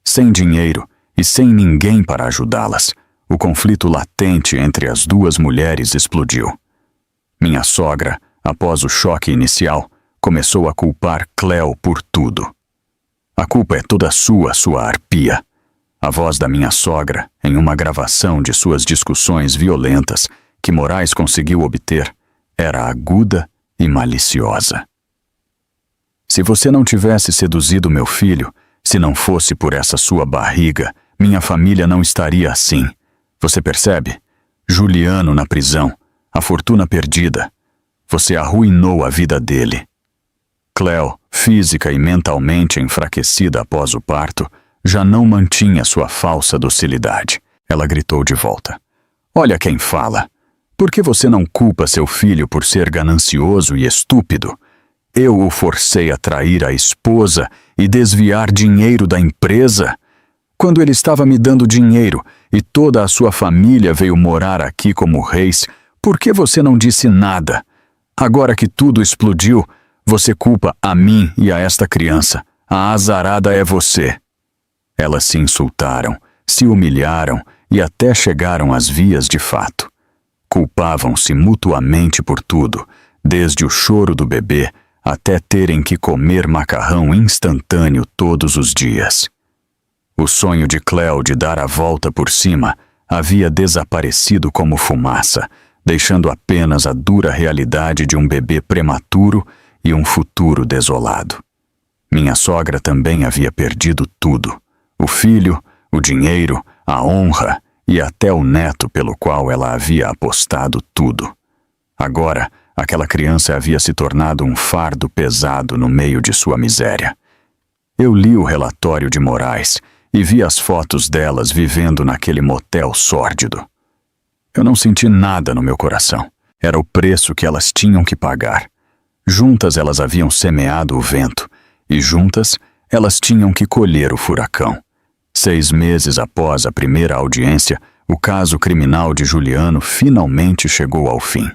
Sem dinheiro e sem ninguém para ajudá-las, o conflito latente entre as duas mulheres explodiu. Minha sogra, após o choque inicial, começou a culpar Cléo por tudo. "A culpa é toda sua arpia." A voz da minha sogra, em uma gravação de suas discussões violentas que Moraes conseguiu obter, era aguda e maliciosa. "Se você não tivesse seduzido meu filho, se não fosse por essa sua barriga, minha família não estaria assim. Você percebe? Juliano na prisão, a fortuna perdida. Você arruinou a vida dele." Cléo, física e mentalmente enfraquecida após o parto, já não mantinha sua falsa docilidade. Ela gritou de volta: "Olha quem fala. Por que você não culpa seu filho por ser ganancioso e estúpido? Eu o forcei a trair a esposa e desviar dinheiro da empresa. Quando ele estava me dando dinheiro e toda a sua família veio morar aqui como reis, por que você não disse nada? Agora que tudo explodiu, você culpa a mim e a esta criança. A azarada é você." Elas se insultaram, se humilharam e até chegaram às vias de fato. Culpavam-se mutuamente por tudo, desde o choro do bebê até terem que comer macarrão instantâneo todos os dias. O sonho de Cleo de dar a volta por cima havia desaparecido como fumaça, deixando apenas a dura realidade de um bebê prematuro e um futuro desolado. Minha sogra também havia perdido tudo: o filho, o dinheiro, a honra e até o neto pelo qual ela havia apostado tudo. Agora, aquela criança havia se tornado um fardo pesado no meio de sua miséria. Eu li o relatório de Moraes e vi as fotos delas vivendo naquele motel sórdido. Eu não senti nada no meu coração. Era o preço que elas tinham que pagar. Juntas elas haviam semeado o vento, e juntas elas tinham que colher o furacão. 6 meses após a primeira audiência, o caso criminal de Juliano finalmente chegou ao fim.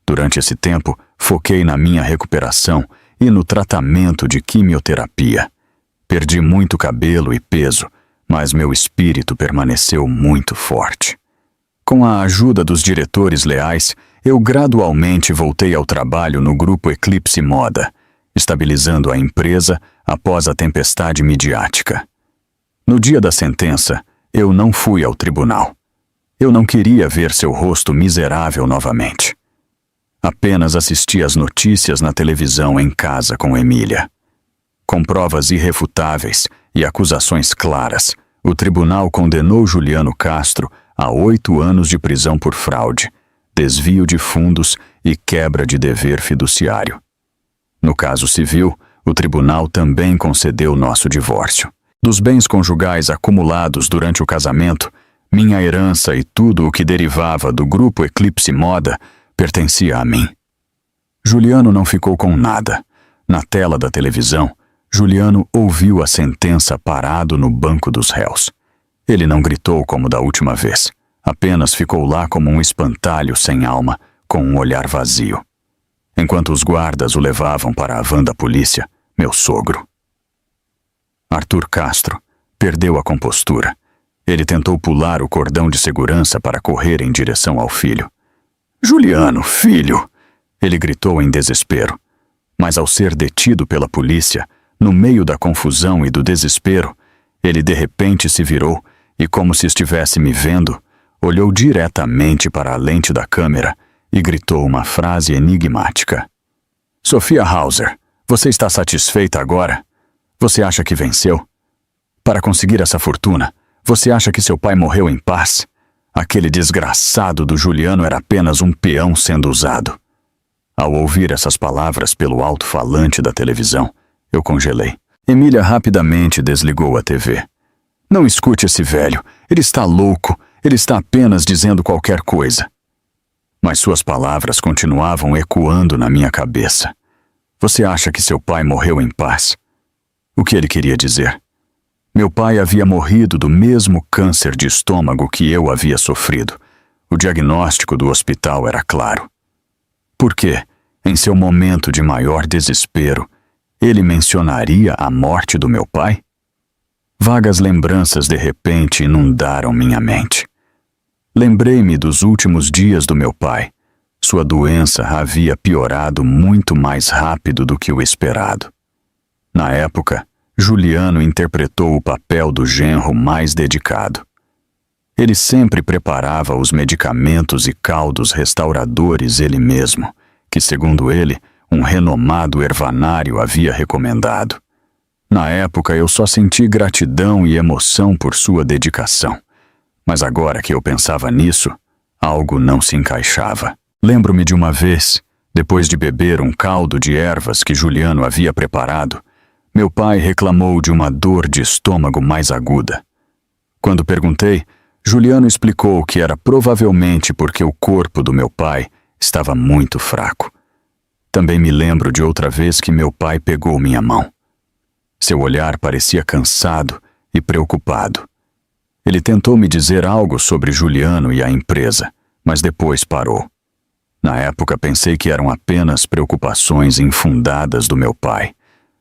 Durante esse tempo, foquei na minha recuperação e no tratamento de quimioterapia. Perdi muito cabelo e peso, mas meu espírito permaneceu muito forte. Com a ajuda dos diretores leais, eu gradualmente voltei ao trabalho no grupo Eclipse Moda, estabilizando a empresa após a tempestade midiática. No dia da sentença, eu não fui ao tribunal. Eu não queria ver seu rosto miserável novamente. Apenas assisti às notícias na televisão em casa com Emília. Com provas irrefutáveis e acusações claras, o tribunal condenou Juliano Castro a 8 anos de prisão por fraude, desvio de fundos e quebra de dever fiduciário. No caso civil, o tribunal também concedeu nosso divórcio. Dos bens conjugais acumulados durante o casamento, minha herança e tudo o que derivava do grupo Eclipse Moda pertencia a mim. Juliano não ficou com nada. Na tela da televisão, Juliano ouviu a sentença parado no banco dos réus. Ele não gritou como da última vez, apenas ficou lá como um espantalho sem alma, com um olhar vazio. Enquanto os guardas o levavam para a van da polícia, meu sogro. Arthur Castro perdeu a compostura. Ele tentou pular o cordão de segurança para correr em direção ao filho. "Juliano, filho!" ele gritou em desespero. Mas ao ser detido pela polícia, no meio da confusão e do desespero, ele de repente se virou e, como se estivesse me vendo, olhou diretamente para a lente da câmera e gritou uma frase enigmática. "Sophia Hauser, você está satisfeita agora? Você acha que venceu? Para conseguir essa fortuna, você acha que seu pai morreu em paz? Aquele desgraçado do Juliano era apenas um peão sendo usado." Ao ouvir essas palavras pelo alto-falante da televisão, eu congelei. Emília rapidamente desligou a TV. "Não escute esse velho. Ele está louco. Ele está apenas dizendo qualquer coisa." Mas suas palavras continuavam ecoando na minha cabeça. "Você acha que seu pai morreu em paz?" O que ele queria dizer? Meu pai havia morrido do mesmo câncer de estômago que eu havia sofrido. O diagnóstico do hospital era claro. Por quê, em seu momento de maior desespero, ele mencionaria a morte do meu pai? Vagas lembranças de repente inundaram minha mente. Lembrei-me dos últimos dias do meu pai. Sua doença havia piorado muito mais rápido do que o esperado. Na época, Juliano interpretou o papel do genro mais dedicado. Ele sempre preparava os medicamentos e caldos restauradores ele mesmo, que, segundo ele, um renomado ervanário havia recomendado. Na época, eu só senti gratidão e emoção por sua dedicação. Mas agora que eu pensava nisso, algo não se encaixava. Lembro-me de uma vez, depois de beber um caldo de ervas que Juliano havia preparado, meu pai reclamou de uma dor de estômago mais aguda. Quando perguntei, Juliano explicou que era provavelmente porque o corpo do meu pai estava muito fraco. Também me lembro de outra vez que meu pai pegou minha mão. Seu olhar parecia cansado e preocupado. Ele tentou me dizer algo sobre Juliano e a empresa, mas depois parou. Na época pensei que eram apenas preocupações infundadas do meu pai,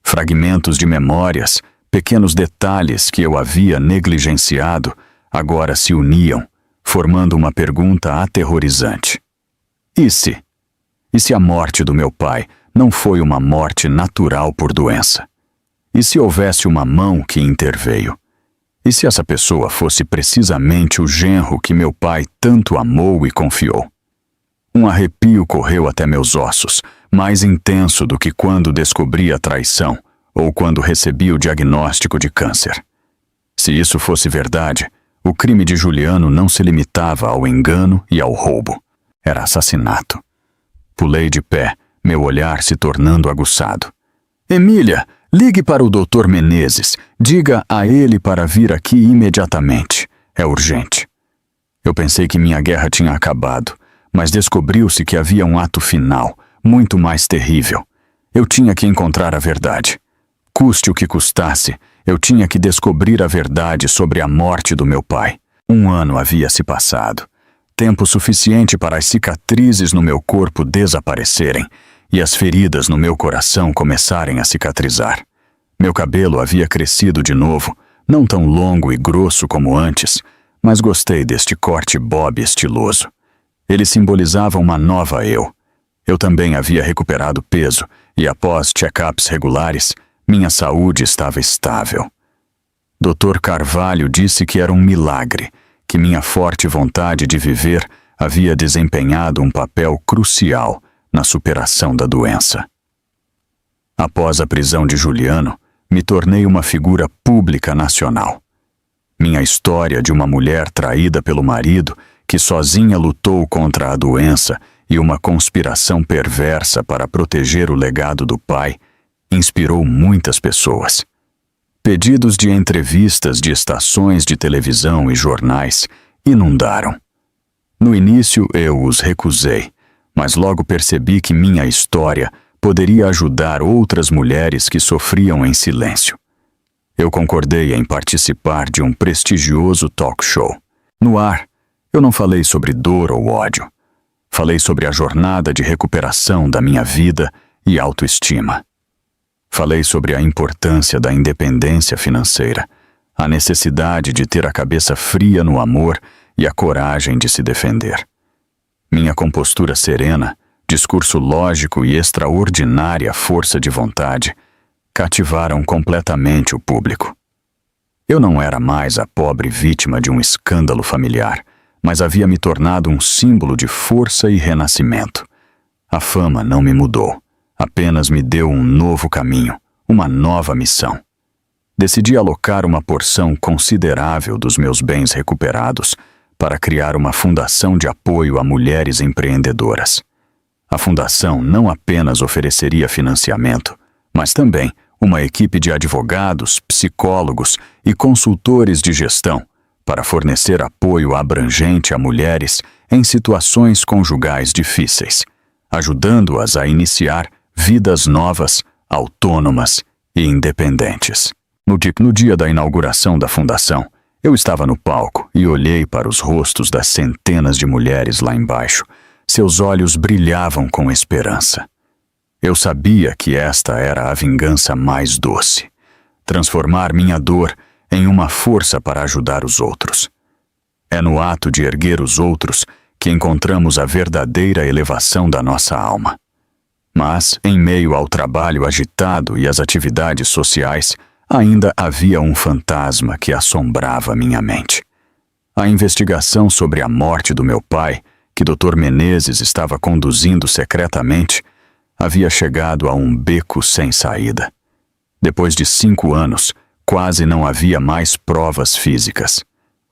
fragmentos de memórias, pequenos detalhes que eu havia negligenciado, agora se uniam, formando uma pergunta aterrorizante. E se? E se a morte do meu pai não foi uma morte natural por doença? E se houvesse uma mão que interveio? E se essa pessoa fosse precisamente o genro que meu pai tanto amou e confiou? Um arrepio correu até meus ossos, mais intenso do que quando descobri a traição ou quando recebi o diagnóstico de câncer. Se isso fosse verdade, o crime de Juliano não se limitava ao engano e ao roubo. Era assassinato. Pulei de pé, meu olhar se tornando aguçado. Emília, ligue para o Dr. Menezes. Diga a ele para vir aqui imediatamente. É urgente. Eu pensei que minha guerra tinha acabado, mas descobriu-se que havia um ato final, muito mais terrível. Eu tinha que encontrar a verdade. Custe o que custasse, eu tinha que descobrir a verdade sobre a morte do meu pai. 1 ano havia se passado. Tempo suficiente para as cicatrizes no meu corpo desaparecerem e as feridas no meu coração começarem a cicatrizar. Meu cabelo havia crescido de novo, não tão longo e grosso como antes, mas gostei deste corte bob estiloso. Ele simbolizava uma nova eu. Eu também havia recuperado peso e, após check-ups regulares, minha saúde estava estável. Dr. Carvalho disse que era um milagre, que minha forte vontade de viver havia desempenhado um papel crucial na superação da doença. Após a prisão de Juliano, me tornei uma figura pública nacional. Minha história de uma mulher traída pelo marido, que sozinha lutou contra a doença e uma conspiração perversa para proteger o legado do pai, inspirou muitas pessoas. Pedidos de entrevistas de estações de televisão e jornais inundaram. No início eu os recusei, mas logo percebi que minha história poderia ajudar outras mulheres que sofriam em silêncio. Eu concordei em participar de um prestigioso talk show. No ar, eu não falei sobre dor ou ódio. Falei sobre a jornada de recuperação da minha vida e autoestima. Falei sobre a importância da independência financeira, a necessidade de ter a cabeça fria no amor e a coragem de se defender. Minha compostura serena, discurso lógico e extraordinária força de vontade cativaram completamente o público. Eu não era mais a pobre vítima de um escândalo familiar, mas havia me tornado um símbolo de força e renascimento. A fama não me mudou, apenas me deu um novo caminho, uma nova missão. Decidi alocar uma porção considerável dos meus bens recuperados para criar uma fundação de apoio a mulheres empreendedoras. A fundação não apenas ofereceria financiamento, mas também uma equipe de advogados, psicólogos e consultores de gestão para fornecer apoio abrangente a mulheres em situações conjugais difíceis, ajudando-as a iniciar vidas novas, autônomas e independentes. No dia da inauguração da fundação, eu estava no palco e olhei para os rostos das centenas de mulheres lá embaixo. Seus olhos brilhavam com esperança. Eu sabia que esta era a vingança mais doce. Transformar minha dor em uma força para ajudar os outros. É no ato de erguer os outros que encontramos a verdadeira elevação da nossa alma. Mas, em meio ao trabalho agitado e às atividades sociais, ainda havia um fantasma que assombrava minha mente. A investigação sobre a morte do meu pai, que Dr. Menezes estava conduzindo secretamente, havia chegado a um beco sem saída. Depois de 5 anos, quase não havia mais provas físicas.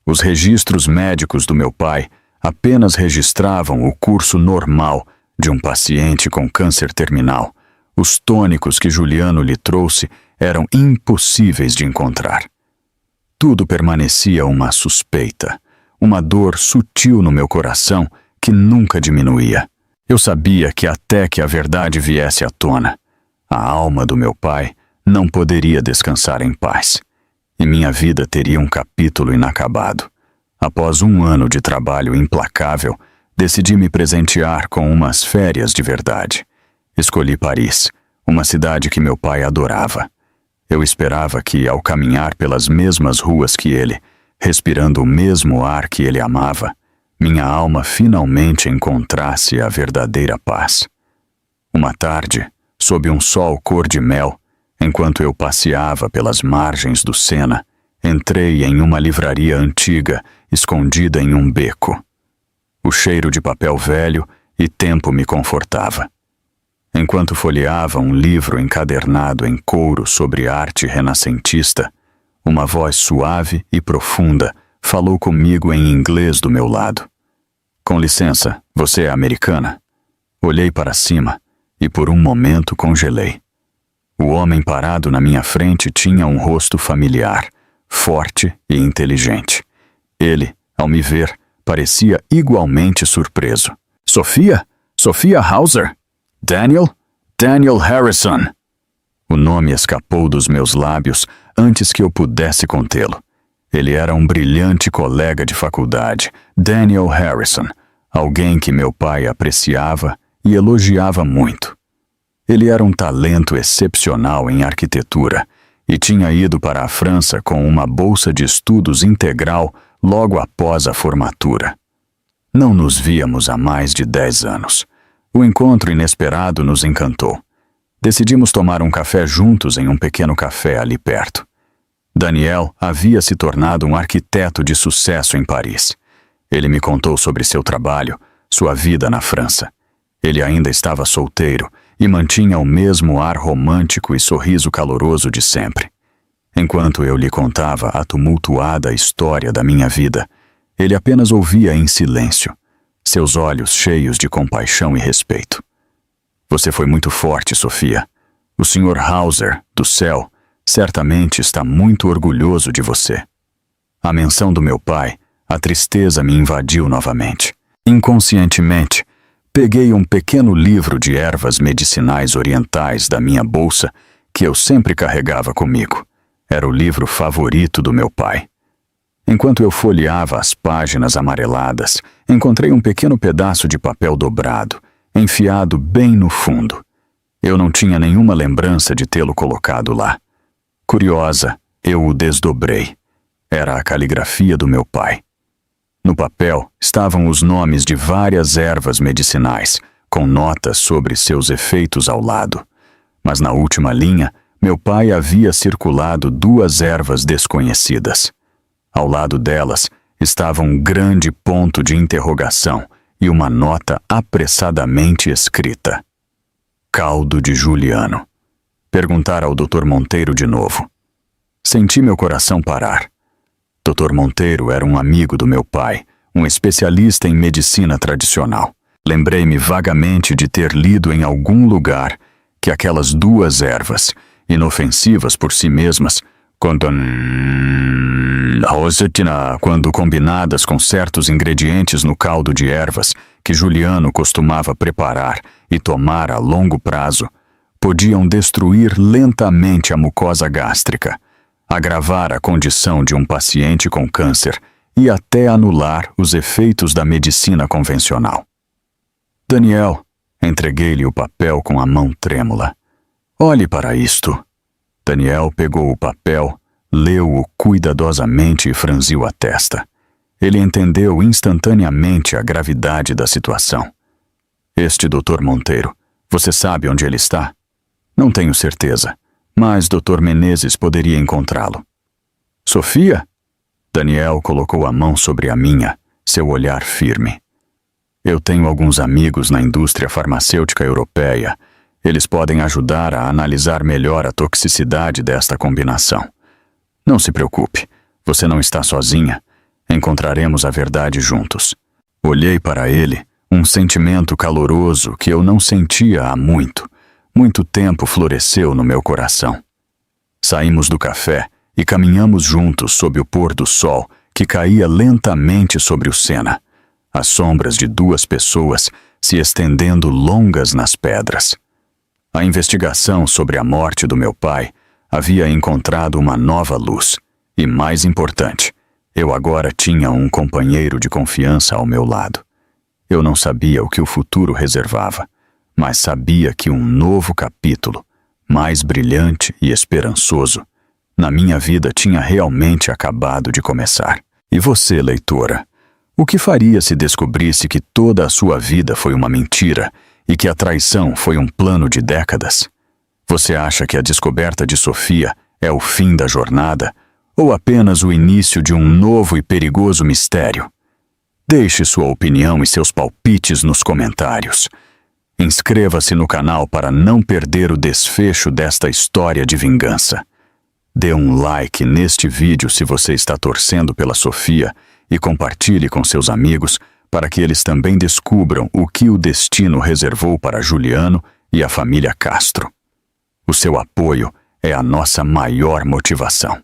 Os registros médicos do meu pai apenas registravam o curso normal de um paciente com câncer terminal. Os tônicos que Juliano lhe trouxe eram impossíveis de encontrar. Tudo permanecia uma suspeita, uma dor sutil no meu coração que nunca diminuía. Eu sabia que até que a verdade viesse à tona, a alma do meu pai não poderia descansar em paz. e minha vida teria um capítulo inacabado. Após 1 ano de trabalho implacável, decidi me presentear com umas férias de verdade. Escolhi Paris, uma cidade que meu pai adorava. Eu esperava que, ao caminhar pelas mesmas ruas que ele, respirando o mesmo ar que ele amava, minha alma finalmente encontrasse a verdadeira paz. Uma tarde, sob um sol cor-de-mel, enquanto eu passeava pelas margens do Sena, entrei em uma livraria antiga, escondida em um beco. O cheiro de papel velho e tempo me confortava. Enquanto folheava um livro encadernado em couro sobre arte renascentista, uma voz suave e profunda falou comigo em inglês do meu lado. Com licença, você é americana? Olhei para cima e por um momento congelei. O homem parado na minha frente tinha um rosto familiar, forte e inteligente. Ele, ao me ver, parecia igualmente surpreso. Sophia? Sophia Hauser? Daniel? Daniel Harrison. O nome escapou dos meus lábios antes que eu pudesse contê-lo. Ele era um brilhante colega de faculdade, Daniel Harrison, alguém que meu pai apreciava e elogiava muito. Ele era um talento excepcional em arquitetura e tinha ido para a França com uma bolsa de estudos integral logo após a formatura. Não nos víamos há mais de 10 anos. O encontro inesperado nos encantou. Decidimos tomar um café juntos em um pequeno café ali perto. Daniel havia se tornado um arquiteto de sucesso em Paris. Ele me contou sobre seu trabalho, sua vida na França. Ele ainda estava solteiro e mantinha o mesmo ar romântico e sorriso caloroso de sempre. Enquanto eu lhe contava a tumultuada história da minha vida, ele apenas ouvia em silêncio, seus olhos cheios de compaixão e respeito. Você foi muito forte, Sophia. O Sr. Hauser, do céu, certamente está muito orgulhoso de você. À menção do meu pai, a tristeza me invadiu novamente. Inconscientemente, peguei um pequeno livro de ervas medicinais orientais da minha bolsa que eu sempre carregava comigo. Era o livro favorito do meu pai. Enquanto eu folheava as páginas amareladas, encontrei um pequeno pedaço de papel dobrado, enfiado bem no fundo. Eu não tinha nenhuma lembrança de tê-lo colocado lá. Curiosa, eu o desdobrei. Era a caligrafia do meu pai. No papel estavam os nomes de várias ervas medicinais, com notas sobre seus efeitos ao lado. Mas na última linha, meu pai havia circulado 2 ervas desconhecidas. Ao lado delas estava um grande ponto de interrogação e uma nota apressadamente escrita. Caldo de Juliano. Perguntar ao Dr. Monteiro de novo. Senti meu coração parar. Dr. Monteiro era um amigo do meu pai, um especialista em medicina tradicional. Lembrei-me vagamente de ter lido em algum lugar que aquelas 2 ervas, inofensivas por si mesmas, quando combinadas com certos ingredientes no caldo de ervas que Juliano costumava preparar e tomar a longo prazo, podiam destruir lentamente a mucosa gástrica, agravar a condição de um paciente com câncer e até anular os efeitos da medicina convencional. Daniel, entreguei-lhe o papel com a mão trêmula. Olhe para isto. Daniel pegou o papel, leu-o cuidadosamente e franziu a testa. Ele entendeu instantaneamente a gravidade da situação. Este Dr. Monteiro, você sabe onde ele está? Não tenho certeza, mas Dr. Menezes poderia encontrá-lo. Sophia? Daniel colocou a mão sobre a minha, seu olhar firme. Eu tenho alguns amigos na indústria farmacêutica europeia. Eles podem ajudar a analisar melhor a toxicidade desta combinação. Não se preocupe, você não está sozinha. Encontraremos a verdade juntos. Olhei para ele, um sentimento caloroso que eu não sentia há muito. Muito tempo floresceu no meu coração. Saímos do café e caminhamos juntos sob o pôr do sol que caía lentamente sobre o Sena. As sombras de 2 pessoas se estendendo longas nas pedras. A investigação sobre a morte do meu pai havia encontrado uma nova luz, E mais importante, eu agora tinha um companheiro de confiança ao meu lado. Eu não sabia o que o futuro reservava, mas sabia que um novo capítulo, mais brilhante e esperançoso, na minha vida tinha realmente acabado de começar. E você, leitora, o que faria se descobrisse que toda a sua vida foi uma mentira e que a traição foi um plano de décadas? Você acha que a descoberta de Sofia é o fim da jornada ou apenas o início de um novo e perigoso mistério? Deixe sua opinião e seus palpites nos comentários. Inscreva-se no canal para não perder o desfecho desta história de vingança. Dê um like neste vídeo se você está torcendo pela Sofia e compartilhe com seus amigos para que eles também descubram o que o destino reservou para Juliano e a família Castro. O seu apoio é a nossa maior motivação.